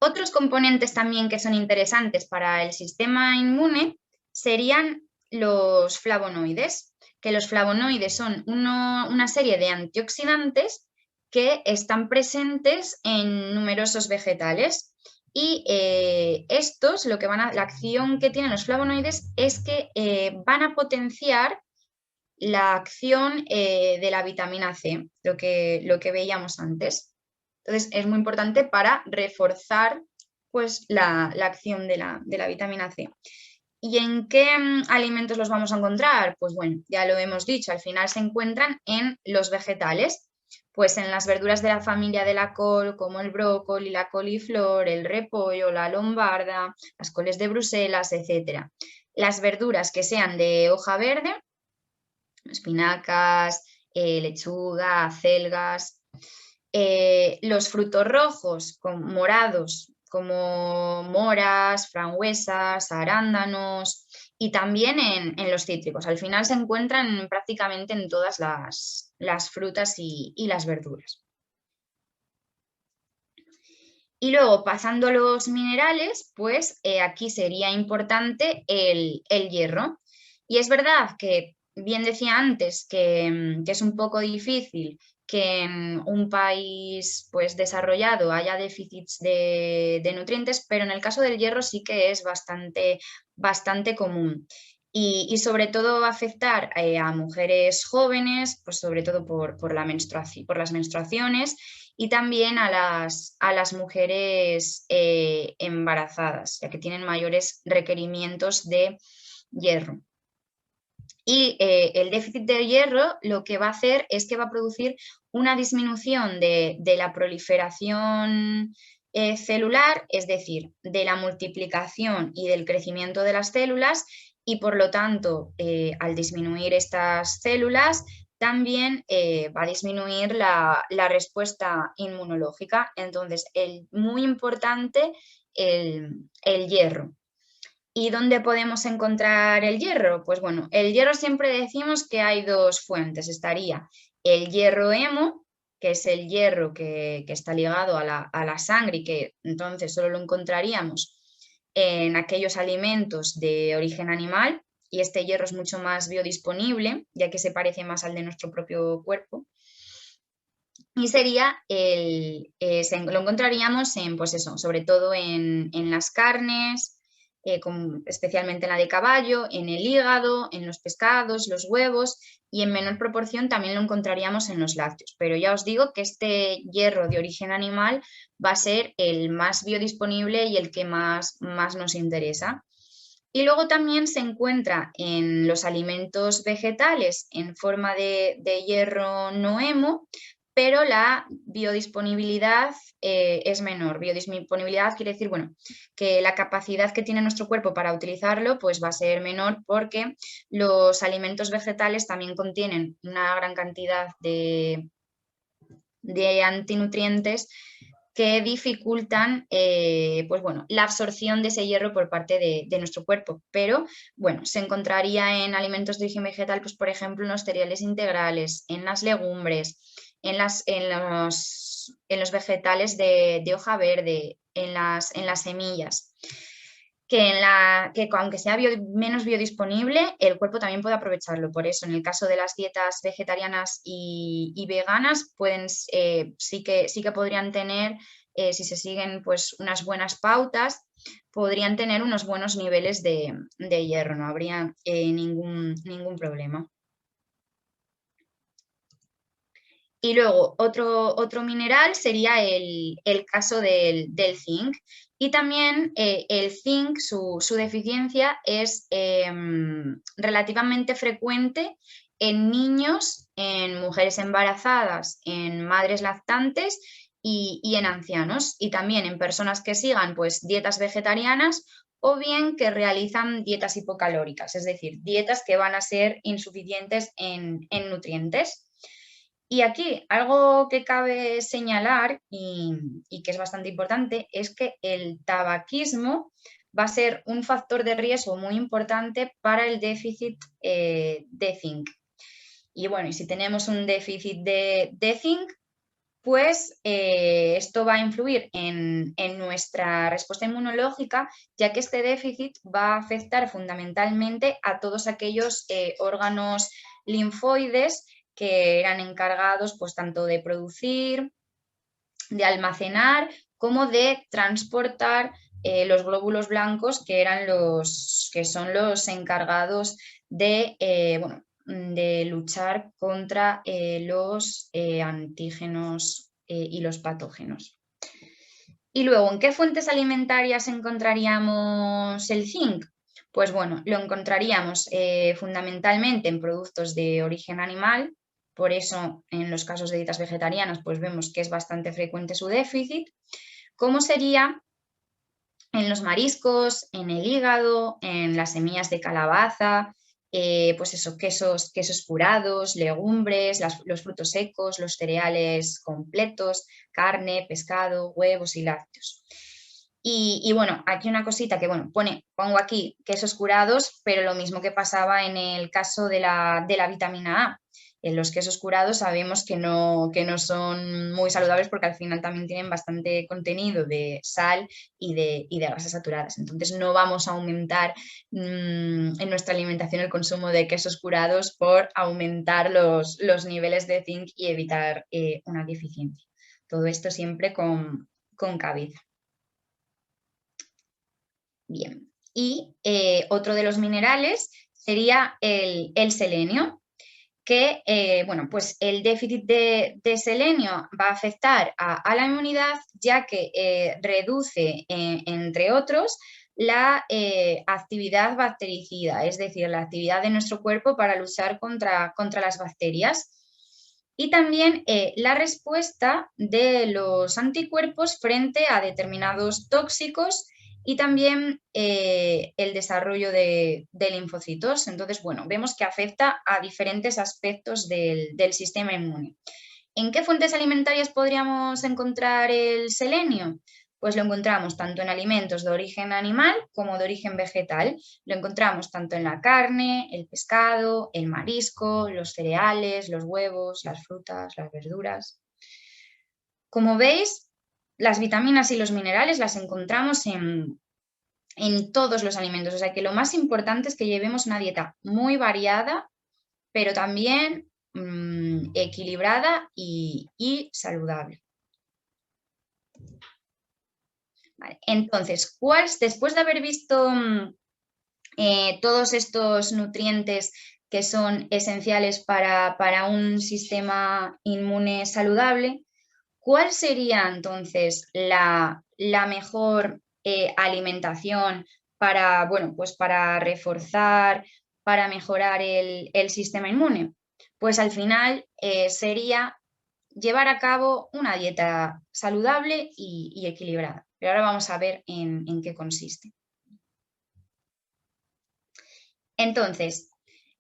Otros componentes también que son interesantes para el sistema inmune serían los flavonoides, que los flavonoides son una serie de antioxidantes que están presentes en numerosos vegetales. Y estos, la acción que tienen los flavonoides es que van a potenciar la acción de la vitamina C, lo que veíamos antes. Entonces, es muy importante para reforzar pues, la acción de la vitamina C. ¿Y en qué alimentos los vamos a encontrar? Pues bueno, ya lo hemos dicho, al final se encuentran en los vegetales, pues en las verduras de la familia de la col, como el brócoli, la coliflor, el repollo, la lombarda, las coles de Bruselas, etc. Las verduras que sean de hoja verde, espinacas, lechuga, acelgas, los frutos rojos morados, como moras, frambuesas, arándanos, y también en los cítricos. Al final se encuentran prácticamente en todas las frutas y las verduras. Y luego, pasando a los minerales, pues aquí sería importante el hierro. Y es verdad que, bien decía antes, que es un poco difícil que en un país pues, desarrollado haya déficits de nutrientes, pero en el caso del hierro sí que es bastante común. y sobre todo va a afectar a mujeres jóvenes, pues sobre todo por las menstruaciones y también a las mujeres embarazadas, ya que tienen mayores requerimientos de hierro. Y el déficit de hierro lo que va a hacer es que va a producir una disminución de la proliferación celular, es decir, de la multiplicación y del crecimiento de las células, y por lo tanto, al disminuir estas células, también va a disminuir la respuesta inmunológica. Entonces, muy importante el hierro. ¿Y dónde podemos encontrar el hierro? Pues bueno, el hierro siempre decimos que hay dos fuentes. Estaría el hierro hemo, que es el hierro que está ligado a la sangre y que entonces solo lo encontraríamos en aquellos alimentos de origen animal, y este hierro es mucho más biodisponible, ya que se parece más al de nuestro propio cuerpo. Y sería lo encontraríamos en, pues eso, sobre todo en las carnes, especialmente en la de caballo, en el hígado, en los pescados, los huevos, y en menor proporción también lo encontraríamos en los lácteos. Pero ya os digo que este hierro de origen animal va a ser el más biodisponible y el que más nos interesa. Y luego también se encuentra en los alimentos vegetales en forma de hierro no hemo, pero la biodisponibilidad es menor. Biodisponibilidad quiere decir, bueno, que la capacidad que tiene nuestro cuerpo para utilizarlo pues va a ser menor, porque los alimentos vegetales también contienen una gran cantidad de antinutrientes que dificultan pues bueno, la absorción de ese hierro por parte de nuestro cuerpo. Pero bueno, se encontraría en alimentos de origen vegetal, pues por ejemplo en los cereales integrales, en las legumbres, en los vegetales de hoja verde, en las semillas. Que aunque sea menos biodisponible, el cuerpo también puede aprovecharlo. Por eso, en el caso de las dietas vegetarianas y veganas, sí que podrían tener, si se siguen pues, unas buenas pautas, podrían tener unos buenos niveles de hierro, no habría ningún problema. Y luego otro mineral sería el caso del zinc. Y también el zinc, su deficiencia es relativamente frecuente en niños, en mujeres embarazadas, en madres lactantes y en ancianos. Y también en personas que sigan pues, dietas vegetarianas o bien que realizan dietas hipocalóricas, es decir, dietas que van a ser insuficientes en nutrientes. Y aquí algo que cabe señalar y que es bastante importante es que el tabaquismo va a ser un factor de riesgo muy importante para el déficit de zinc. Y bueno, y si tenemos un déficit de zinc, pues esto va a influir en nuestra respuesta inmunológica, ya que este déficit va a afectar fundamentalmente a todos aquellos órganos linfoides que eran encargados pues tanto de producir, de almacenar, como de transportar los glóbulos blancos, que son los encargados de, de luchar contra los antígenos y los patógenos. Y luego, ¿en qué fuentes alimentarias encontraríamos el zinc? Pues bueno, lo encontraríamos fundamentalmente en productos de origen animal. Por eso, en los casos de dietas vegetarianas, pues vemos que es bastante frecuente su déficit. ¿Cómo sería en los mariscos, en el hígado, en las semillas de calabaza, pues eso, quesos curados, legumbres, los frutos secos, los cereales completos, carne, pescado, huevos y lácteos? Y bueno, aquí una cosita que, bueno, pongo aquí quesos curados, pero lo mismo que pasaba en el caso de la vitamina A. En los quesos curados sabemos que no son muy saludables, porque al final también tienen bastante contenido de sal y de grasas saturadas. Entonces no vamos a aumentar en nuestra alimentación el consumo de quesos curados por aumentar los niveles de zinc y evitar una deficiencia. Todo esto siempre con cabeza. Bien, y otro de los minerales sería el selenio, que bueno, pues el déficit de selenio va a afectar a la inmunidad, ya que reduce, entre otros, la actividad bactericida, es decir, la actividad de nuestro cuerpo para luchar contra las bacterias. Y también la respuesta de los anticuerpos frente a determinados tóxicos y también el desarrollo de linfocitos. Entonces, bueno, vemos que afecta a diferentes aspectos del sistema inmune. ¿En qué fuentes alimentarias podríamos encontrar el selenio? Pues lo encontramos tanto en alimentos de origen animal como de origen vegetal. Lo encontramos tanto en la carne, el pescado, el marisco, los cereales, los huevos, las frutas, las verduras. Como veis, las vitaminas y los minerales las encontramos en todos los alimentos. O sea que lo más importante es que llevemos una dieta muy variada, pero también equilibrada y saludable. Vale. Entonces, después de haber visto todos estos nutrientes que son esenciales para un sistema inmune saludable, ¿cuál sería entonces la mejor alimentación para, bueno, pues para reforzar, para mejorar el sistema inmune? Pues al final sería llevar a cabo una dieta saludable y equilibrada. Pero ahora vamos a ver en qué consiste. Entonces,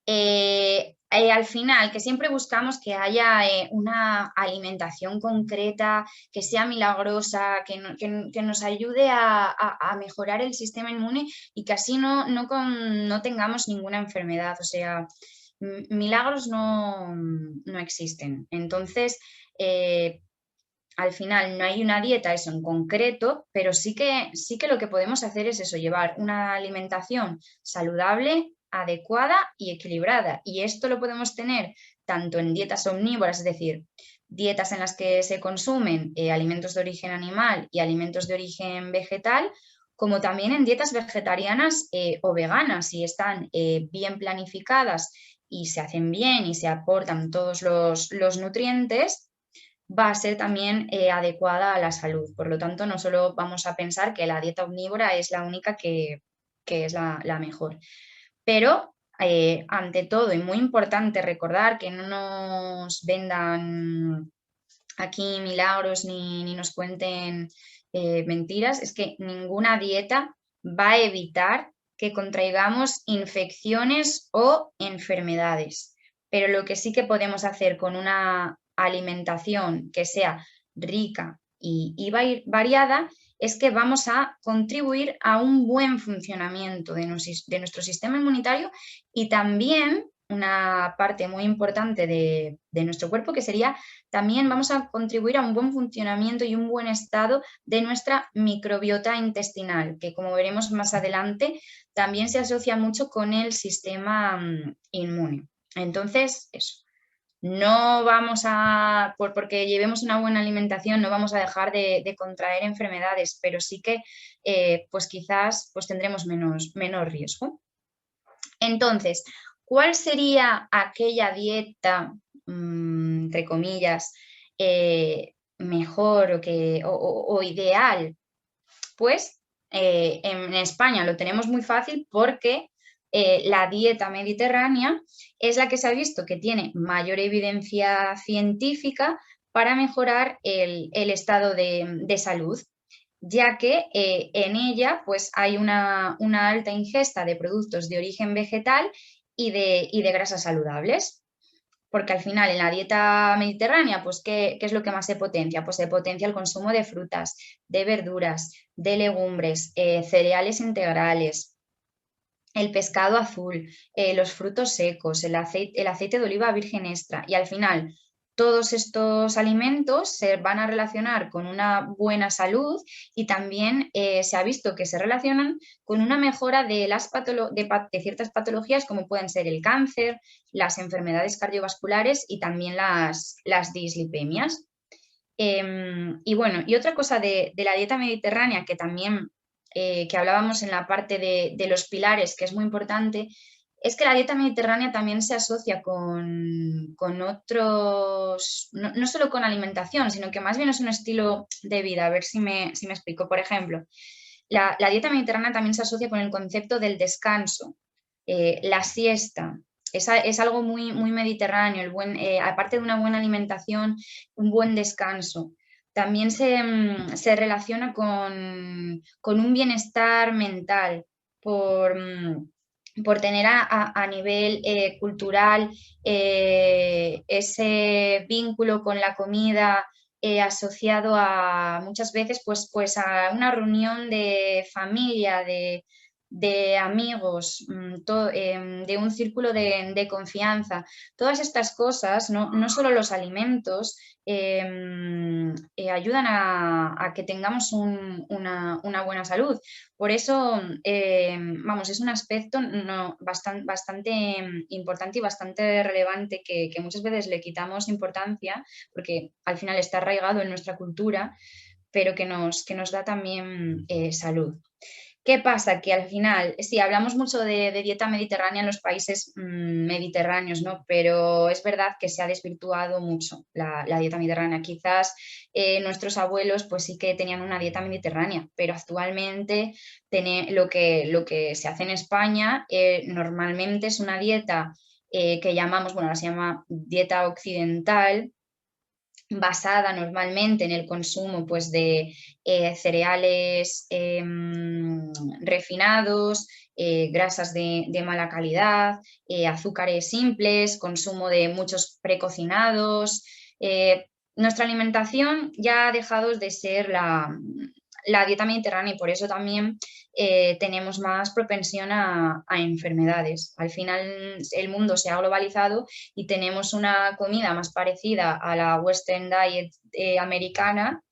al final, que siempre buscamos que haya una alimentación concreta, que sea milagrosa, que nos ayude a mejorar el sistema inmune y que así no tengamos ninguna enfermedad. O sea, milagros no existen. Entonces, al final no hay una dieta eso en concreto, pero sí que lo que podemos hacer es eso, llevar una alimentación saludable, adecuada y equilibrada. Y esto lo podemos tener tanto en dietas omnívoras, es decir, dietas en las que se consumen alimentos de origen animal y alimentos de origen vegetal, como también en dietas vegetarianas o veganas, si están bien planificadas y se hacen bien y se aportan todos los nutrientes, va a ser también adecuada a la salud. Por lo tanto, no solo vamos a pensar que la dieta omnívora es la única que es la mejor. Pero, ante todo, y muy importante recordar que no nos vendan aquí milagros ni nos cuenten mentiras, es que ninguna dieta va a evitar que contraigamos infecciones o enfermedades. Pero lo que sí que podemos hacer con una alimentación que sea rica y variada es que vamos a contribuir a un buen funcionamiento de nuestro sistema inmunitario y también una parte muy importante de nuestro cuerpo, que sería también vamos a contribuir a un buen funcionamiento y un buen estado de nuestra microbiota intestinal, que como veremos más adelante también se asocia mucho con el sistema inmune. Entonces, eso. No vamos a, porque llevemos una buena alimentación, no vamos a dejar de contraer enfermedades, pero sí que pues quizás pues tendremos menos riesgo. Entonces, ¿cuál sería aquella dieta, entre comillas, mejor o ideal? Pues en España lo tenemos muy fácil porque la dieta mediterránea es la que se ha visto que tiene mayor evidencia científica para mejorar el estado de salud, ya que en ella pues, hay una alta ingesta de productos de origen vegetal y de grasas saludables. Porque al final en la dieta mediterránea, pues ¿qué es lo que más se potencia? Pues se potencia el consumo de frutas, de verduras, de legumbres, cereales integrales, el pescado azul, los frutos secos, el aceite de oliva virgen extra. Y al final todos estos alimentos se van a relacionar con una buena salud y también se ha visto que se relacionan con una mejora de ciertas patologías como pueden ser el cáncer, las enfermedades cardiovasculares y también las dislipemias. Y bueno, y otra cosa de la dieta mediterránea que también que hablábamos en la parte de los pilares, que es muy importante, es que la dieta mediterránea también se asocia con otros, no solo con alimentación, sino que más bien es un estilo de vida. A ver si me explico. Por ejemplo, la dieta mediterránea también se asocia con el concepto del descanso, la siesta. Es algo muy, muy mediterráneo, aparte de una buena alimentación, un buen descanso. También se relaciona con un bienestar mental, por tener a nivel cultural ese vínculo con la comida asociado a muchas veces pues a una reunión de familia, de amigos, de un círculo de confianza. Todas estas cosas, no solo los alimentos, ayudan a que tengamos una buena salud. Por eso, vamos, es un aspecto bastante importante y bastante relevante que muchas veces le quitamos importancia porque al final está arraigado en nuestra cultura, pero que nos da también salud. ¿Qué pasa? Que al final, sí, hablamos mucho de dieta mediterránea en los países mediterráneos, ¿no? Pero es verdad que se ha desvirtuado mucho la dieta mediterránea. Quizás nuestros abuelos pues sí que tenían una dieta mediterránea, pero actualmente lo que se hace en España normalmente es una dieta que llamamos, bueno, ahora se llama dieta occidental, basada normalmente en el consumo pues, de cereales refinados, grasas de mala calidad, azúcares simples, consumo de muchos precocinados. Nuestra alimentación ya ha dejado de ser la dieta mediterránea y por eso también tenemos más propensión a enfermedades. Al final el mundo se ha globalizado y tenemos una comida más parecida a la Western Diet americana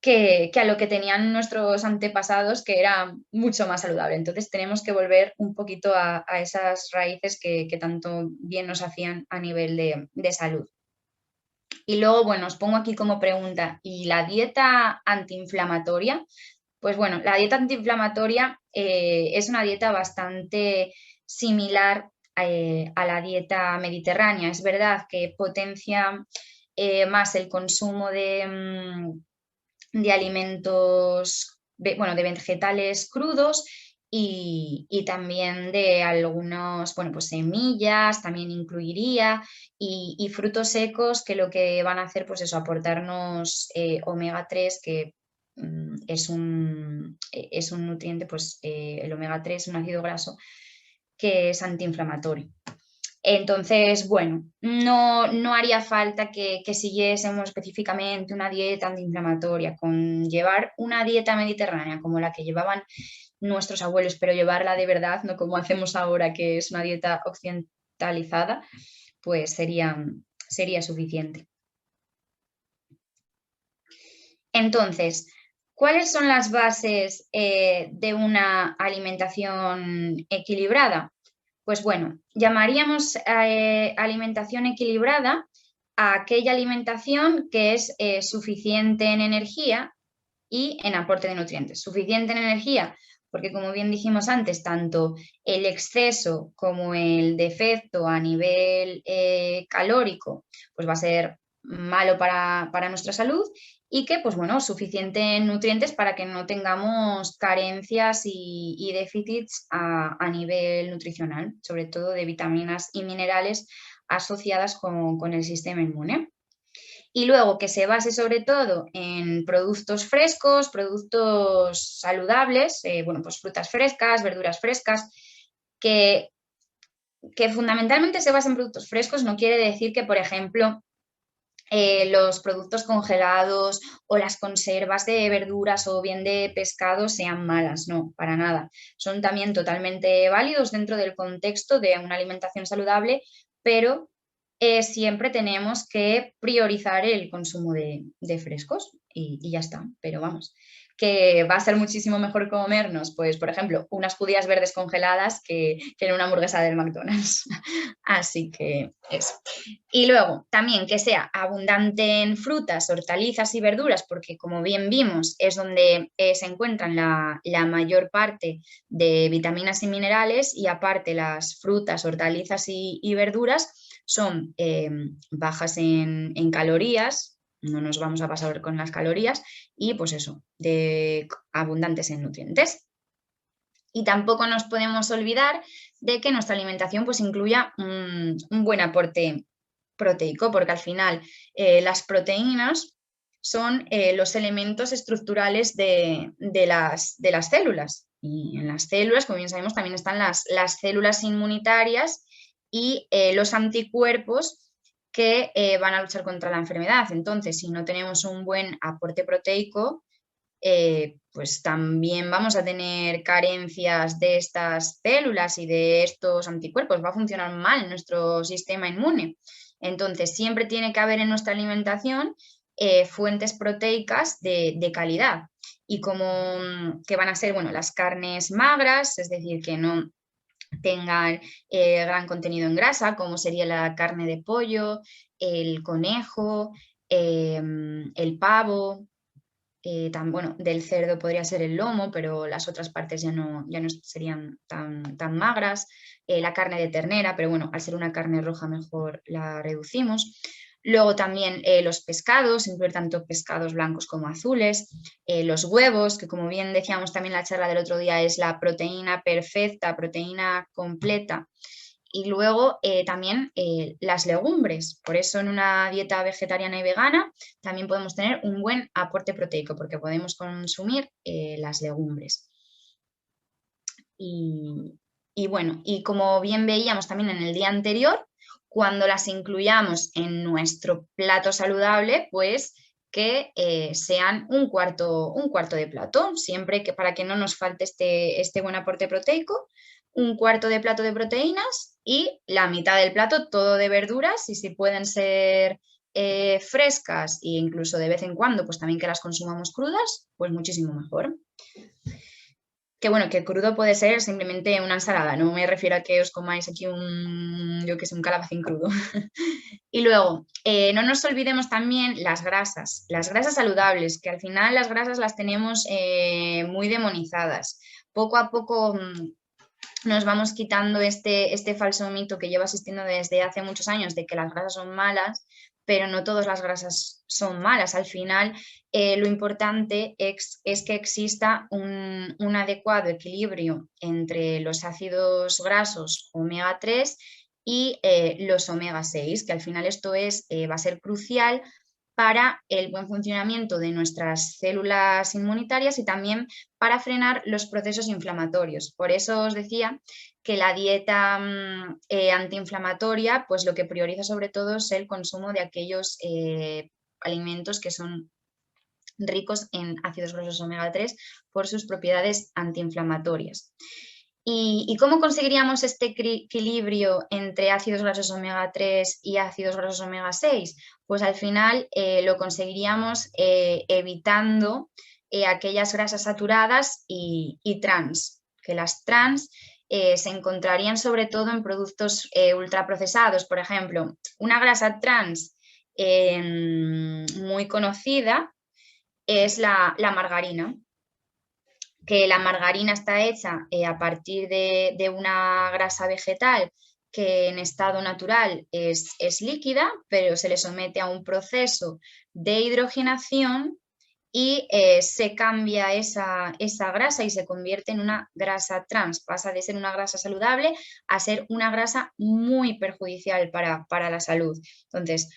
que a lo que tenían nuestros antepasados, que era mucho más saludable. Entonces tenemos que volver un poquito a esas raíces que tanto bien nos hacían a nivel de salud. Y luego, bueno, os pongo aquí como pregunta, ¿y la dieta antiinflamatoria? Pues bueno, la dieta antiinflamatoria es una dieta bastante similar a la dieta mediterránea. Es verdad que potencia más el consumo de alimentos, bueno, de vegetales crudos y también de algunos, bueno, pues semillas también incluiría y frutos secos que lo que van a hacer, pues eso, aportarnos omega 3 que es un nutriente, pues el omega 3 es un ácido graso que es antiinflamatorio. Entonces, bueno, no haría falta que siguiésemos específicamente una dieta antiinflamatoria, con llevar una dieta mediterránea como la que llevaban nuestros abuelos, pero llevarla de verdad, no como hacemos ahora, que es una dieta occidentalizada, pues sería suficiente. Entonces, ¿cuáles son las bases de una alimentación equilibrada? Pues bueno, llamaríamos alimentación equilibrada a aquella alimentación que es suficiente en energía y en aporte de nutrientes. Suficiente en energía, porque como bien dijimos antes, tanto el exceso como el defecto a nivel calórico, pues va a ser malo para nuestra salud y que, pues bueno, suficiente en nutrientes para que no tengamos carencias y déficits a nivel nutricional, sobre todo de vitaminas y minerales asociadas con el sistema inmune. Y luego que se base sobre todo en productos frescos, productos saludables, bueno, pues frutas frescas, verduras frescas, que fundamentalmente se basa en productos frescos, no quiere decir que, por ejemplo, los productos congelados o las conservas de verduras o bien de pescado sean malas, no, para nada. Son también totalmente válidos dentro del contexto de una alimentación saludable, pero siempre tenemos que priorizar el consumo de frescos y ya está. Pero vamos, que va a ser muchísimo mejor comernos, pues, por ejemplo, unas judías verdes congeladas que en una hamburguesa del McDonald's. Así que eso. Y luego, también que sea abundante en frutas, hortalizas y verduras, porque como bien vimos, es donde se encuentran la mayor parte de vitaminas y minerales, y aparte las frutas, hortalizas y verduras son bajas en calorías, no nos vamos a pasar con las calorías, y pues eso, abundantes en nutrientes. Y tampoco nos podemos olvidar de que nuestra alimentación pues incluya un buen aporte proteico, porque al final las proteínas son los elementos estructurales de las células. Y en las células, como bien sabemos, también están las células inmunitarias y los anticuerpos que van a luchar contra la enfermedad. Entonces, si no tenemos un buen aporte proteico, pues también vamos a tener carencias de estas células y de estos anticuerpos. Va a funcionar mal nuestro sistema inmune. Entonces, siempre tiene que haber en nuestra alimentación fuentes proteicas de calidad. Y como que van a ser, bueno, las carnes magras, es decir, que no tengan gran contenido en grasa, como sería la carne de pollo, el conejo, el pavo, bueno, del cerdo podría ser el lomo, pero las otras partes ya no serían tan magras, la carne de ternera, pero bueno, al ser una carne roja mejor la reducimos. Luego también los pescados, incluir tanto pescados blancos como azules, los huevos, que como bien decíamos también en la charla del otro día, es la proteína perfecta, proteína completa. Y luego también las legumbres. Por eso en una dieta vegetariana y vegana también podemos tener un buen aporte proteico, porque podemos consumir las legumbres. Y bueno, y como bien veíamos también en el día anterior, cuando las incluyamos en nuestro plato saludable, pues que sean un cuarto de plato, siempre que para que no nos falte este buen aporte proteico, un cuarto de plato de proteínas y la mitad del plato todo de verduras, y si pueden ser frescas e incluso de vez en cuando, pues también que las consumamos crudas, pues muchísimo mejor. Que bueno, que crudo puede ser simplemente una ensalada, no me refiero a que os comáis aquí un calabacín crudo. Y luego, no nos olvidemos también las grasas saludables, que al final las grasas las tenemos muy demonizadas. Poco a poco nos vamos quitando este falso mito que lleva existiendo desde hace muchos años de que las grasas son malas, pero no todas las grasas son malas. Al final, lo importante es que exista un adecuado equilibrio entre los ácidos grasos omega 3 y los omega 6, que al final esto va a ser crucial para el buen funcionamiento de nuestras células inmunitarias y también para frenar los procesos inflamatorios. Por eso os decía que la dieta antiinflamatoria, pues lo que prioriza sobre todo es el consumo de aquellos alimentos que son ricos en ácidos grasos omega 3 por sus propiedades antiinflamatorias. ¿Y cómo conseguiríamos este equilibrio entre ácidos grasos omega 3 y ácidos grasos omega 6? Pues al final lo conseguiríamos evitando aquellas grasas saturadas y trans, que las trans se encontrarían sobre todo en productos ultraprocesados. Por ejemplo, una grasa trans muy conocida es la margarina, que la margarina está hecha a partir de una grasa vegetal que en estado natural es líquida, pero se le somete a un proceso de hidrogenación y se cambia esa grasa y se convierte en una grasa trans. Pasa de ser una grasa saludable a ser una grasa muy perjudicial para la salud. Entonces,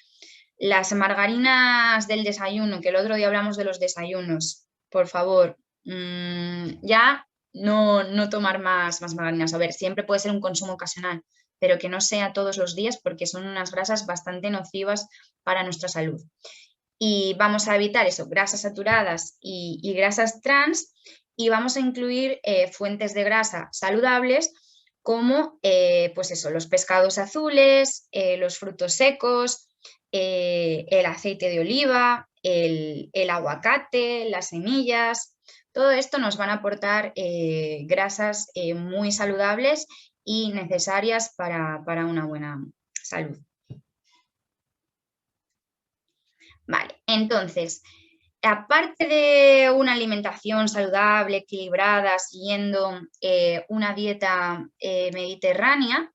las margarinas del desayuno, que el otro día hablamos de los desayunos, por favor, ya no tomar más margarinas. A ver, siempre puede ser un consumo ocasional, pero que no sea todos los días, porque son unas grasas bastante nocivas para nuestra salud. Y vamos a evitar eso, grasas saturadas y grasas trans, y vamos a incluir fuentes de grasa saludables como pues eso, los pescados azules, los frutos secos, el aceite de oliva, el aguacate, las semillas, Todo esto nos van a aportar grasas muy saludables y necesarias para una buena salud. Vale, entonces, aparte de una alimentación saludable, equilibrada, siguiendo una dieta mediterránea,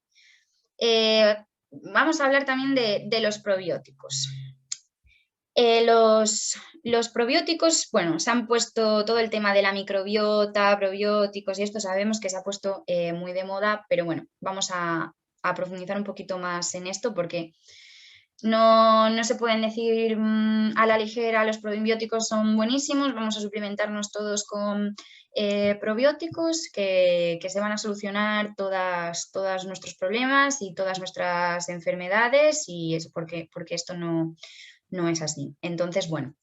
vamos a hablar también de los probióticos. Los probióticos, bueno, se han puesto todo el tema de la microbiota, probióticos y esto sabemos que se ha puesto muy de moda, pero bueno, vamos a profundizar un poquito más en esto porque no se pueden decir a la ligera, los probióticos son buenísimos, vamos a suplementarnos todos con probióticos que se van a solucionar todos nuestros problemas y todas nuestras enfermedades y es porque esto no es así. Entonces, bueno,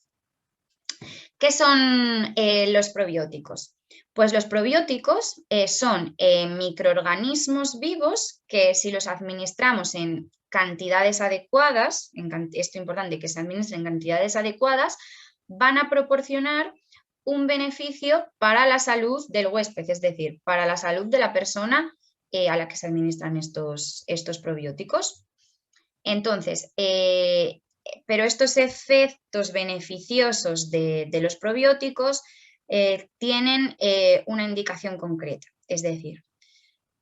¿qué son los probióticos? Pues los probióticos son microorganismos vivos que si los administramos en cantidades adecuadas, esto es importante que se administren en cantidades adecuadas, van a proporcionar un beneficio para la salud del huésped, es decir, para la salud de la persona a la que se administran estos probióticos. Entonces, pero estos efectos beneficiosos de los probióticos tienen una indicación concreta. Es decir,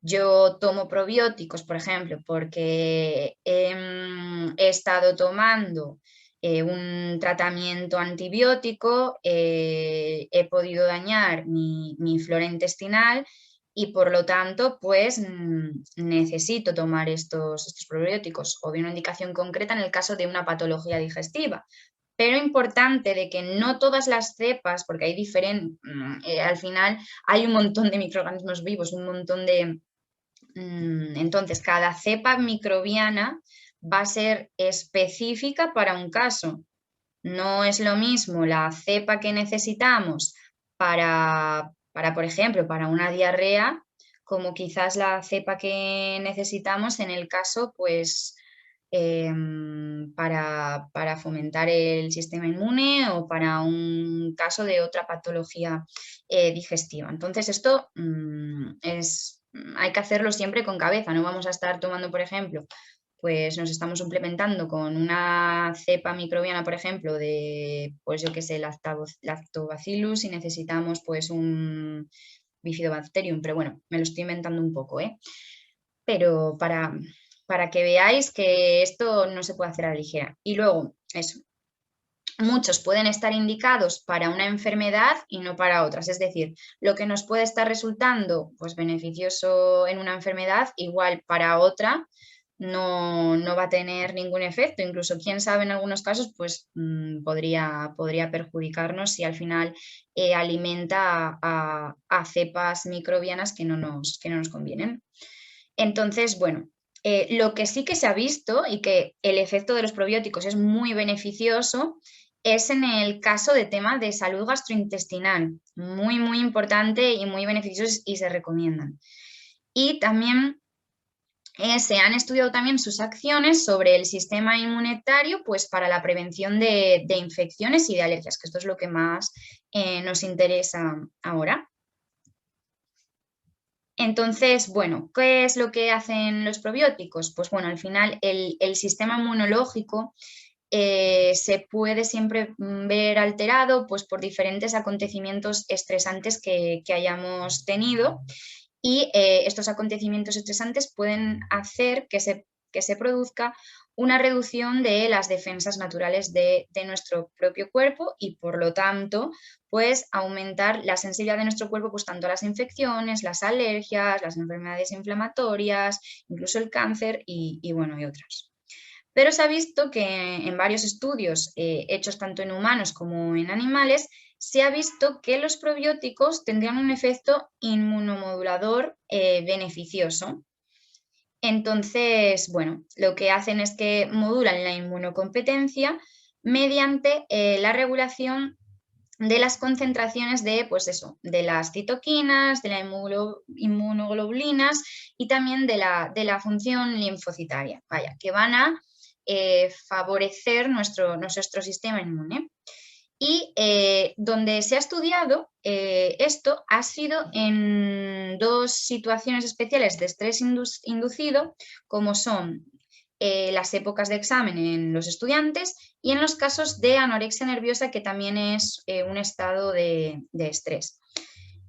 yo tomo probióticos, por ejemplo, porque he estado tomando un tratamiento antibiótico, he podido dañar mi flora intestinal y por lo tanto, pues necesito tomar estos probióticos o de una indicación concreta en el caso de una patología digestiva. Pero importante de que no todas las cepas, porque hay diferentes, al final hay un montón de microorganismos vivos, un montón de... Entonces, cada cepa microbiana va a ser específica para un caso. No es lo mismo la cepa que necesitamos para, por ejemplo, para una diarrea, como quizás la cepa que necesitamos en el caso, pues, para fomentar el sistema inmune o para un caso de otra patología digestiva. Entonces, esto hay que hacerlo siempre con cabeza, no vamos a estar tomando, por ejemplo, pues nos estamos suplementando con una cepa microbiana, por ejemplo, de, pues yo qué sé, lactobacillus y necesitamos pues un bifidobacterium, pero bueno, me lo estoy inventando un poco, ¿eh? Pero para que veáis que esto no se puede hacer a la ligera. Y luego, eso, muchos pueden estar indicados para una enfermedad y no para otras. Es decir, lo que nos puede estar resultando pues, beneficioso en una enfermedad, igual para otra no va a tener ningún efecto. Incluso, quién sabe, en algunos casos pues, podría perjudicarnos si al final alimenta a cepas microbianas que no nos convienen. Entonces, bueno, lo que sí que se ha visto y que el efecto de los probióticos es muy beneficioso es en el caso de temas de salud gastrointestinal, muy, muy importante y muy beneficiosos y se recomiendan. Y también se han estudiado también sus acciones sobre el sistema inmunitario, pues para la prevención de infecciones y de alergias, que esto es lo que más nos interesa ahora. Entonces, bueno, ¿qué es lo que hacen los probióticos? Pues bueno, al final el sistema inmunológico se puede siempre ver alterado pues, por diferentes acontecimientos estresantes que hayamos tenido y estos acontecimientos estresantes pueden hacer que se produzca una reducción de las defensas naturales de nuestro propio cuerpo y por lo tanto pues aumentar la sensibilidad de nuestro cuerpo pues tanto a las infecciones, las alergias, las enfermedades inflamatorias, incluso el cáncer y bueno, y otras. Pero se ha visto que en varios estudios hechos tanto en humanos como en animales, se ha visto que los probióticos tendrían un efecto inmunomodulador beneficioso. Entonces, bueno, lo que hacen es que modulan la inmunocompetencia mediante la regulación de las concentraciones de, pues eso, de las citoquinas, de las inmunoglobulinas y también de la función linfocitaria, vaya, que van a favorecer nuestro sistema inmune. Y donde se ha estudiado esto ha sido en dos situaciones especiales de estrés inducido, como son las épocas de examen en los estudiantes y en los casos de anorexia nerviosa, que también es un estado de estrés.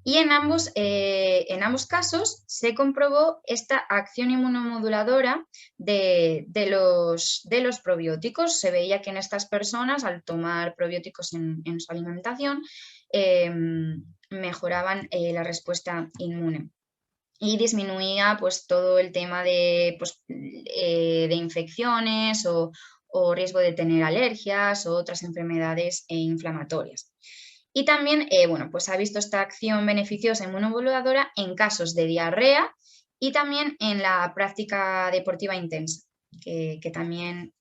Y en ambos casos se comprobó esta acción inmunomoduladora de los probióticos. Se veía que en estas personas, al tomar probióticos en su alimentación, mejoraban la respuesta inmune y disminuía pues todo el tema de infecciones o riesgo de tener alergias o otras enfermedades inflamatorias. Y también, bueno, pues ha visto esta acción beneficiosa inmunomoduladora en casos de diarrea y también en la práctica deportiva intensa, que también,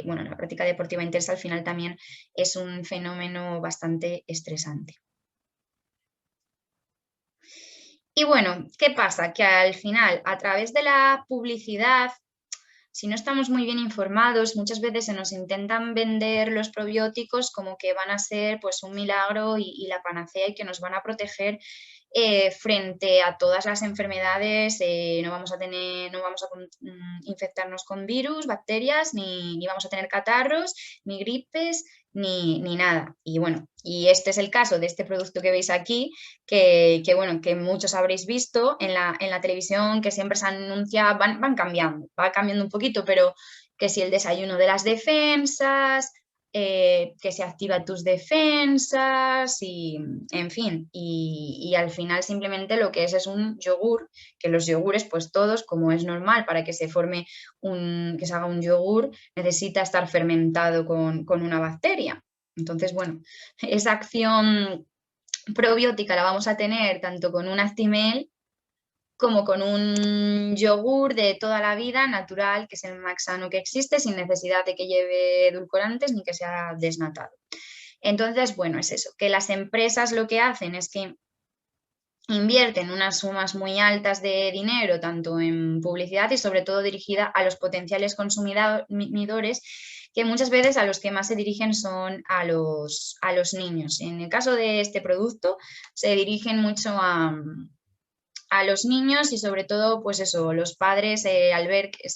bueno, la práctica deportiva intensa al final también es un fenómeno bastante estresante. Y bueno, ¿qué pasa? Que al final, a través de la publicidad, si no estamos muy bien informados, muchas veces se nos intentan vender los probióticos como que van a ser pues un milagro y la panacea y que nos van a proteger frente a todas las enfermedades. No vamos a infectarnos con virus, bacterias, ni vamos a tener catarros, ni gripes, ni nada. Y bueno, y este es el caso de este producto que veis aquí, bueno, que muchos habréis visto en la televisión, que siempre se anuncia, va cambiando un poquito, pero que si el desayuno de las defensas, que se activa tus defensas y, en fin, y al final simplemente lo que es un yogur, que los yogures, pues todos, como es normal para que se forme que se haga un yogur, necesita estar fermentado con una bacteria. Entonces, bueno, esa acción probiótica la vamos a tener tanto con un Actimel como con un yogur de toda la vida natural, que es el más sano que existe, sin necesidad de que lleve edulcorantes ni que sea desnatado. Entonces, bueno, es eso, que las empresas lo que hacen es que invierten unas sumas muy altas de dinero, tanto en publicidad y sobre todo dirigida a los potenciales consumidores, que muchas veces a los que más se dirigen son a los niños. En el caso de este producto, se dirigen mucho a los niños y sobre todo, pues eso, los padres, al ver creo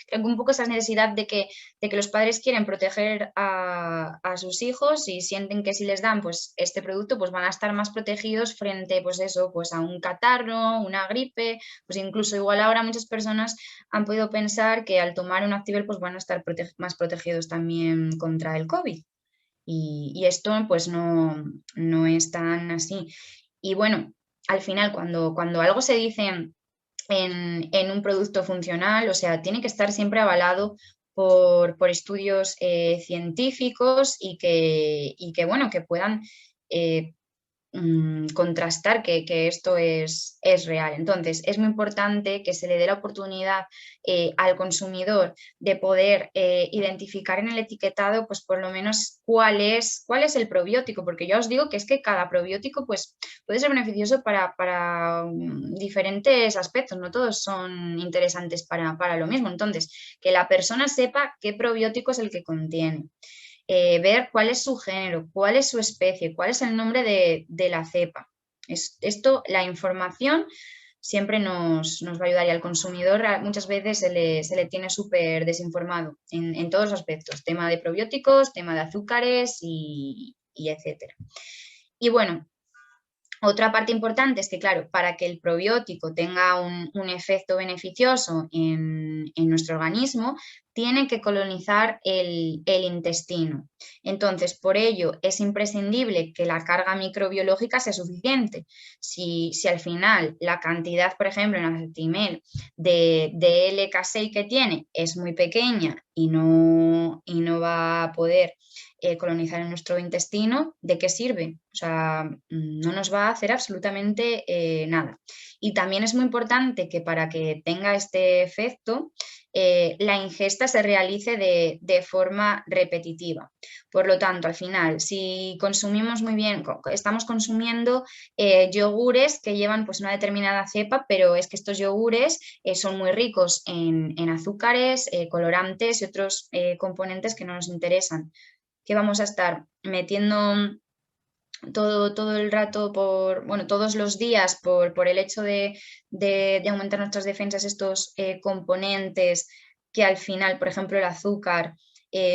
que un poco esa necesidad de que los padres quieren proteger a sus hijos y sienten que si les dan pues este producto, pues van a estar más protegidos frente, pues eso, pues a un catarro, una gripe, pues incluso igual ahora muchas personas han podido pensar que al tomar un Actimel pues van a estar más protegidos también contra el COVID. Y esto pues no es tan así. Y bueno, al final cuando algo se dice en un producto funcional, o sea, tiene que estar siempre avalado por estudios científicos y que, bueno, que puedan contrastar que esto es real. Entonces, es muy importante que se le dé la oportunidad al consumidor de poder identificar en el etiquetado, pues por lo menos cuál es el probiótico, porque yo os digo que es que cada probiótico pues, puede ser beneficioso para diferentes aspectos, no todos son interesantes para lo mismo. Entonces, que la persona sepa qué probiótico es el que contiene. Ver cuál es su género, cuál es su especie, cuál es el nombre de la cepa. La información siempre nos va a ayudar y al consumidor muchas veces se le tiene súper desinformado en todos los aspectos, tema de probióticos, tema de azúcares y etcétera. Y bueno, otra parte importante es que, claro, para que el probiótico tenga un efecto beneficioso en nuestro organismo, tiene que colonizar el intestino. Entonces, por ello, es imprescindible que la carga microbiológica sea suficiente. Si al final la cantidad, por ejemplo, en el Actimel de LK6 que tiene es muy pequeña y no va a poder colonizar en nuestro intestino, ¿de qué sirve? O sea, no nos va a hacer absolutamente nada. Y también es muy importante que para que tenga este efecto, la ingesta se realice de forma repetitiva. Por lo tanto, al final, si consumimos muy bien, estamos consumiendo yogures que llevan pues una determinada cepa, pero es que estos yogures son muy ricos en azúcares, colorantes y otros componentes que no nos interesan. que vamos a estar metiendo todo el rato, todos los días, por el hecho de aumentar nuestras defensas, estos componentes que al final, por ejemplo, el azúcar,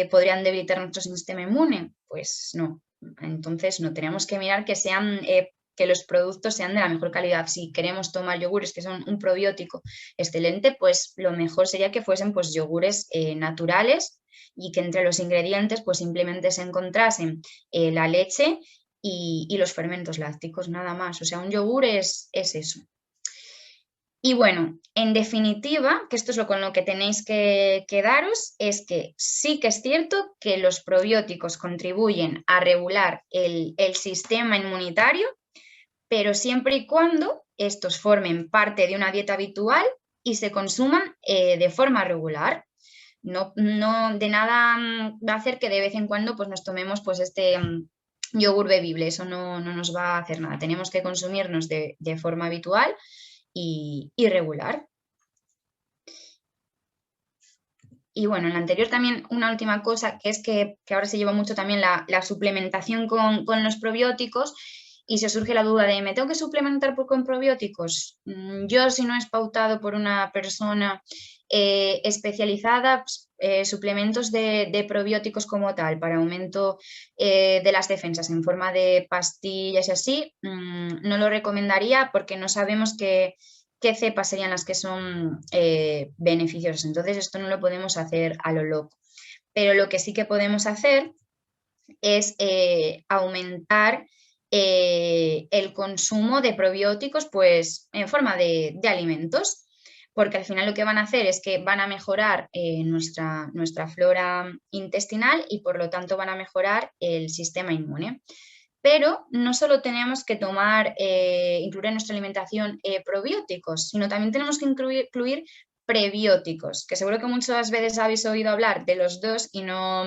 podrían debilitar nuestro sistema inmune? Pues no. Entonces, no, tenemos que mirar que los productos sean de la mejor calidad. Si queremos tomar yogures que son un probiótico excelente, pues lo mejor sería que fuesen pues yogures naturales, y que entre los ingredientes pues simplemente se encontrasen la leche y los fermentos lácticos, nada más. O sea, un yogur es eso. Y bueno, en definitiva, que esto es con lo que tenéis que quedaros, es que sí que es cierto que los probióticos contribuyen a regular el sistema inmunitario, pero siempre y cuando estos formen parte de una dieta habitual y se consuman de forma regular. No de nada va a hacer que de vez en cuando pues, nos tomemos pues, este yogur bebible, eso no nos va a hacer nada. Tenemos que consumirnos de forma habitual y regular. Y bueno, en la anterior también una última cosa, que es que ahora se lleva mucho también la suplementación con los probióticos, y se surge la duda de, ¿me tengo que suplementar con probióticos? Yo, si no es pautado por una persona especializada, pues, suplementos de probióticos como tal, para aumento de las defensas en forma de pastillas y así, no lo recomendaría, porque no sabemos qué cepas serían las que son beneficiosas. Entonces, esto no lo podemos hacer a lo loco. Pero lo que sí que podemos hacer es aumentar el consumo de probióticos pues, en forma de alimentos, porque al final lo que van a hacer es que van a mejorar nuestra flora intestinal y por lo tanto van a mejorar el sistema inmune. Pero no solo tenemos que incluir en nuestra alimentación probióticos, sino también tenemos que incluir prebióticos, que seguro que muchas veces habéis oído hablar de los dos y no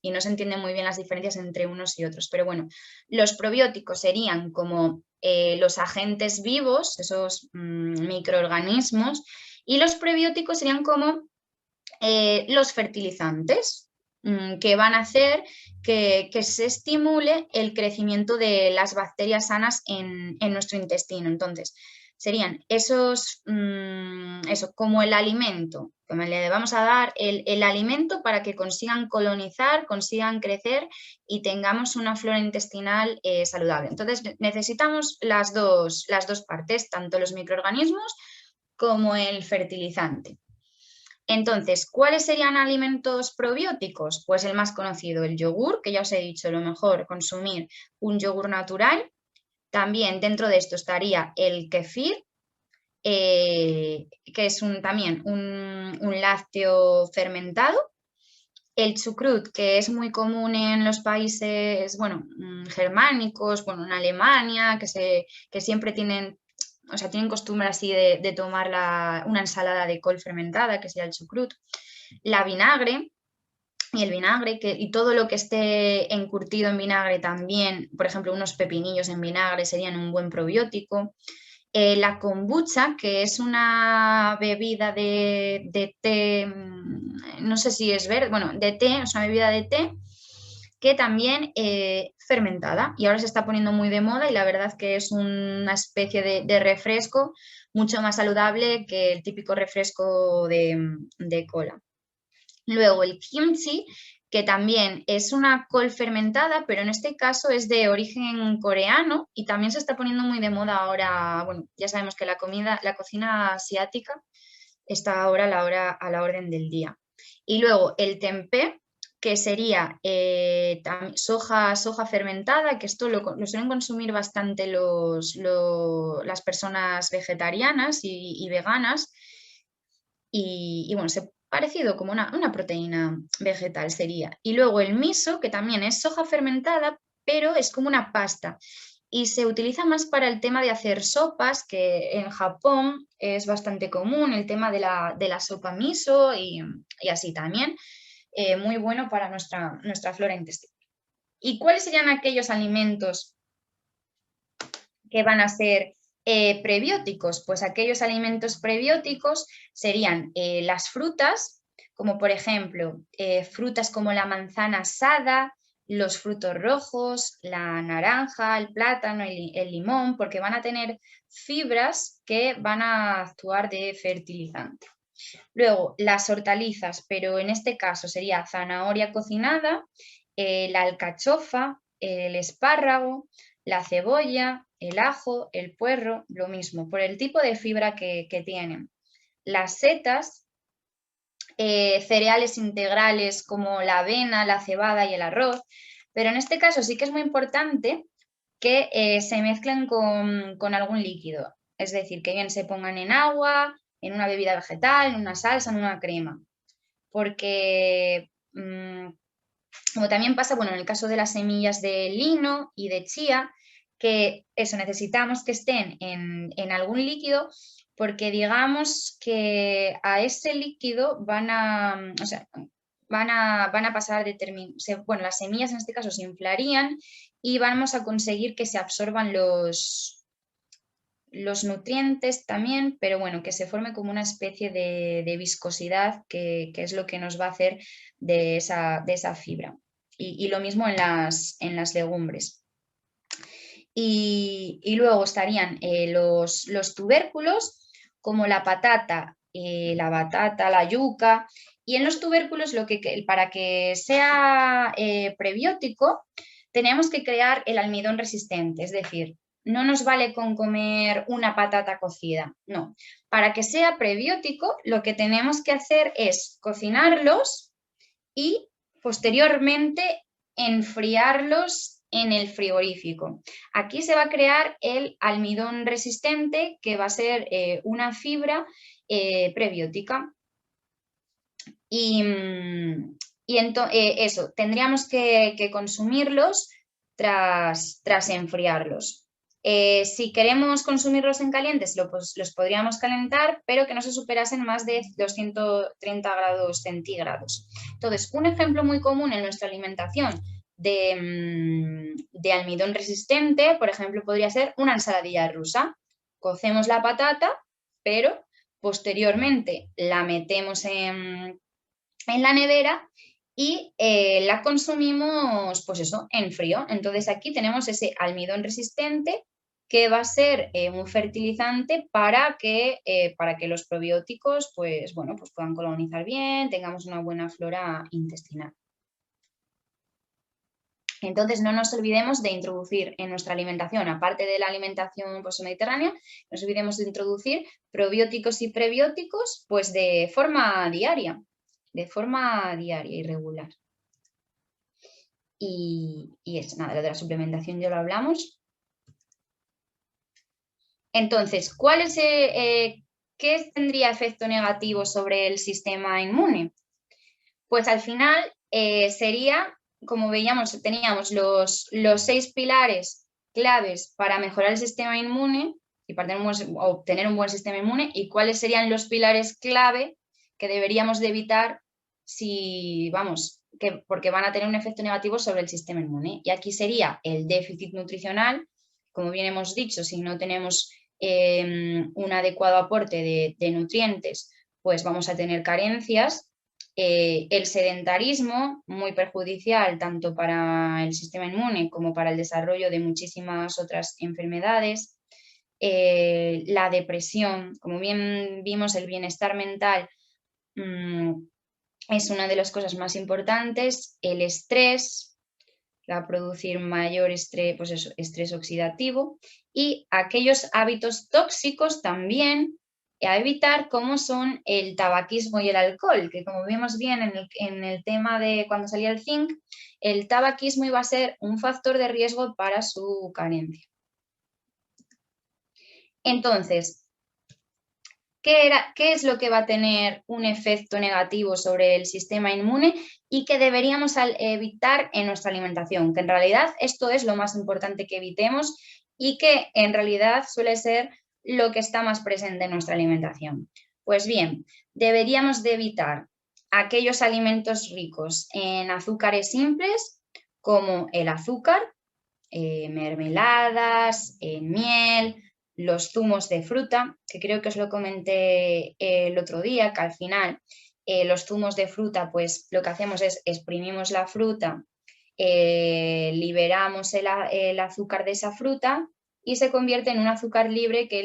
se entienden muy bien las diferencias entre unos y otros. Pero bueno, los probióticos serían como los agentes vivos, esos microorganismos, y los prebióticos serían como los fertilizantes, que van a hacer que se estimule el crecimiento de las bacterias sanas en nuestro intestino. Entonces, serían eso como el alimento, como le vamos a dar el alimento para que consigan colonizar, consigan crecer y tengamos una flora intestinal saludable. Entonces, necesitamos las dos partes, tanto los microorganismos como el fertilizante. Entonces, ¿cuáles serían alimentos probióticos? Pues el más conocido, el yogur, que ya os he dicho, lo mejor consumir un yogur natural. También dentro de esto estaría el kefir, que es también un lácteo fermentado. El chucrut, que es muy común en los países, germánicos, en Alemania, que siempre tienen costumbre así de tomar una ensalada de col fermentada, que sería el chucrut. La vinagre, y todo lo que esté encurtido en vinagre también, por ejemplo, unos pepinillos en vinagre serían un buen probiótico. La kombucha, que es una bebida de té, no sé si es verde, de té, es una bebida de té que también fermentada, y ahora se está poniendo muy de moda, y la verdad que es una especie de refresco mucho más saludable que el típico refresco de cola. Luego el kimchi, que también es una col fermentada, pero en este caso es de origen coreano y también se está poniendo muy de moda ahora. Ya sabemos que la cocina asiática está ahora a la orden del día. Y luego el tempeh, que sería soja fermentada, que esto lo suelen consumir bastante las personas vegetarianas y veganas, y parecido como una proteína vegetal sería. Y luego el miso, que también es soja fermentada, pero es como una pasta. Y se utiliza más para el tema de hacer sopas, que en Japón es bastante común el tema de la sopa miso y así también. Muy bueno para nuestra flora intestinal. ¿Y cuáles serían aquellos alimentos que van a ser prebióticos? Pues aquellos alimentos prebióticos serían las frutas, como por ejemplo frutas como la manzana asada, los frutos rojos, la naranja, el plátano, el limón, porque van a tener fibras que van a actuar de fertilizante. Luego, las hortalizas, pero en este caso sería zanahoria cocinada, la alcachofa, el espárrago, la cebolla, el ajo, el puerro, lo mismo, por el tipo de fibra que tienen. Las setas, cereales integrales como la avena, la cebada y el arroz, pero en este caso sí que es muy importante que se mezclen con algún líquido, es decir, que bien se pongan en agua, en una bebida vegetal, en una salsa, en una crema, porque como también pasa, bueno, en el caso de las semillas de lino y de chía, que eso necesitamos que estén en algún líquido, porque digamos que a ese líquido van a, o sea, van a pasar bueno, las semillas en este caso se inflarían y vamos a conseguir que se absorban los nutrientes también, pero bueno, que se forme como una especie de viscosidad que es lo que nos va a hacer de esa fibra. Y lo mismo en las legumbres. Y luego estarían los tubérculos, como la patata, la batata, la yuca. Y en los tubérculos, para que sea prebiótico, tenemos que crear el almidón resistente, es decir, no nos vale con comer una patata cocida, no. Para que sea prebiótico, lo que tenemos que hacer es cocinarlos y posteriormente enfriarlos en el frigorífico. Aquí se va a crear el almidón resistente, que va a ser una fibra prebiótica. Y eso, tendríamos que consumirlos tras enfriarlos. Si queremos consumirlos en calientes, los podríamos calentar, pero que no se superasen más de 230 grados centígrados. Entonces, un ejemplo muy común en nuestra alimentación de almidón resistente, por ejemplo, podría ser una ensaladilla rusa. Cocemos la patata, pero posteriormente la metemos en la nevera y la consumimos, pues eso, en frío. Entonces aquí tenemos ese almidón resistente que va a ser un fertilizante para que los probióticos pues, bueno, pues puedan colonizar bien, tengamos una buena flora intestinal. Entonces no nos olvidemos de introducir en nuestra alimentación, aparte de la alimentación pues, mediterránea, no nos olvidemos de introducir probióticos y prebióticos pues de forma diaria y regular. Y eso, nada, lo de la suplementación ya lo hablamos. Entonces, ¿qué tendría efecto negativo sobre el sistema inmune? Pues al final sería, como veíamos, teníamos los 6 pilares claves para mejorar el sistema inmune y para obtener un buen sistema inmune, y cuáles serían los pilares clave que deberíamos de evitar porque van a tener un efecto negativo sobre el sistema inmune. Y aquí sería el déficit nutricional, como bien hemos dicho, si no tenemos un adecuado aporte de nutrientes, pues vamos a tener carencias. El sedentarismo, muy perjudicial tanto para el sistema inmune como para el desarrollo de muchísimas otras enfermedades. La depresión, como bien vimos, el bienestar mental es una de las cosas más importantes. El estrés, va a producir mayor estrés, pues eso, estrés oxidativo, y aquellos hábitos tóxicos también a evitar, como son el tabaquismo y el alcohol, que como vimos bien en el tema de cuando salía el zinc, el tabaquismo iba a ser un factor de riesgo para su carencia. Entonces, ¿qué es lo que va a tener un efecto negativo sobre el sistema inmune y que deberíamos evitar en nuestra alimentación? Que en realidad esto es lo más importante que evitemos y que en realidad suele ser lo que está más presente en nuestra alimentación. Pues bien, deberíamos de evitar aquellos alimentos ricos en azúcares simples como el azúcar, mermeladas, miel, los zumos de fruta, que creo que os lo comenté el otro día, que al final los zumos de fruta, pues lo que hacemos es exprimimos la fruta liberamos el azúcar de esa fruta y se convierte en un azúcar libre que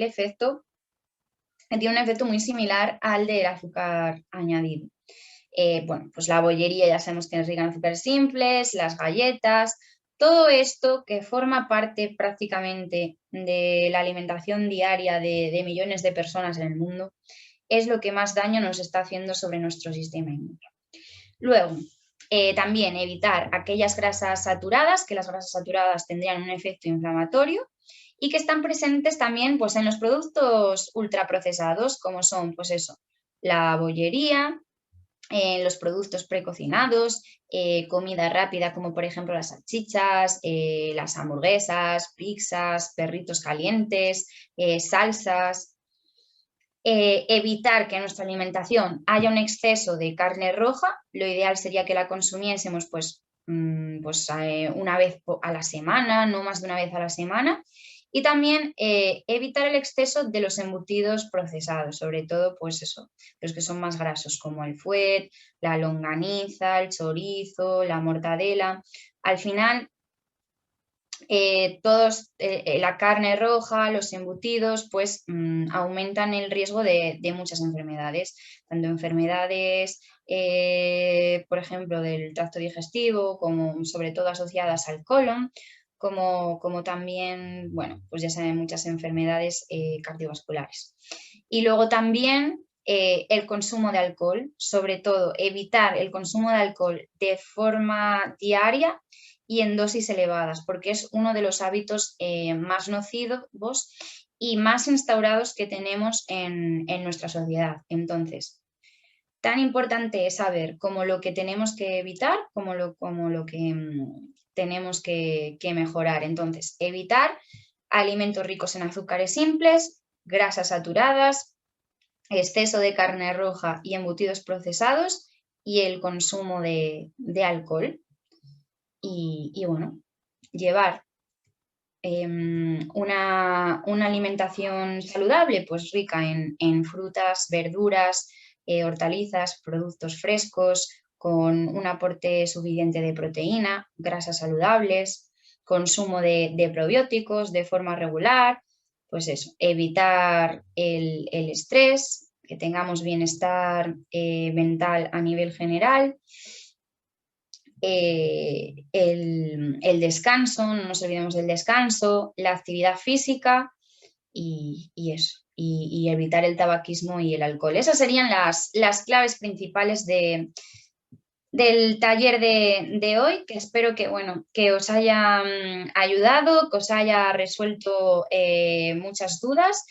tiene un efecto muy similar al del azúcar añadido. Bueno, pues la bollería ya sabemos que es rica en azúcares simples, las galletas, todo esto que forma parte prácticamente de la alimentación diaria de millones de personas en el mundo, es lo que más daño nos está haciendo sobre nuestro sistema inmune. Luego, también evitar aquellas grasas saturadas, que las grasas saturadas tendrían un efecto inflamatorio y que están presentes también pues, en los productos ultraprocesados, como son pues eso, la bollería, los productos precocinados, comida rápida como por ejemplo las salchichas, las hamburguesas, pizzas, perritos calientes, salsas. Evitar que en nuestra alimentación haya un exceso de carne roja, lo ideal sería que la consumiésemos pues, una vez a la semana, no más de una vez a la semana. Y también evitar el exceso de los embutidos procesados, sobre todo pues eso, los que son más grasos como el fuet, la longaniza, el chorizo, la mortadela. Al final, la carne roja, los embutidos, pues aumentan el riesgo de muchas enfermedades, tanto enfermedades, por ejemplo, del tracto digestivo, como sobre todo asociadas al colon, como también, bueno, pues ya saben, muchas enfermedades cardiovasculares. Y luego también el consumo de alcohol, sobre todo evitar el consumo de alcohol de forma diaria y en dosis elevadas, porque es uno de los hábitos más nocivos y más instaurados que tenemos en nuestra sociedad. Entonces, tan importante es saber como lo que tenemos que evitar, como lo que tenemos que mejorar. Entonces, evitar alimentos ricos en azúcares simples, grasas saturadas, exceso de carne roja y embutidos procesados y el consumo de alcohol. Y bueno, llevar una alimentación saludable, pues rica en frutas, verduras, hortalizas, productos frescos, con un aporte suficiente de proteína, grasas saludables, consumo de probióticos de forma regular, pues eso, evitar el estrés, que tengamos bienestar mental a nivel general. El descanso, no nos olvidemos del descanso, la actividad física y eso, y evitar el tabaquismo y el alcohol. Esas serían las claves principales del taller de hoy, que espero que, bueno, que os haya ayudado, que os haya resuelto muchas dudas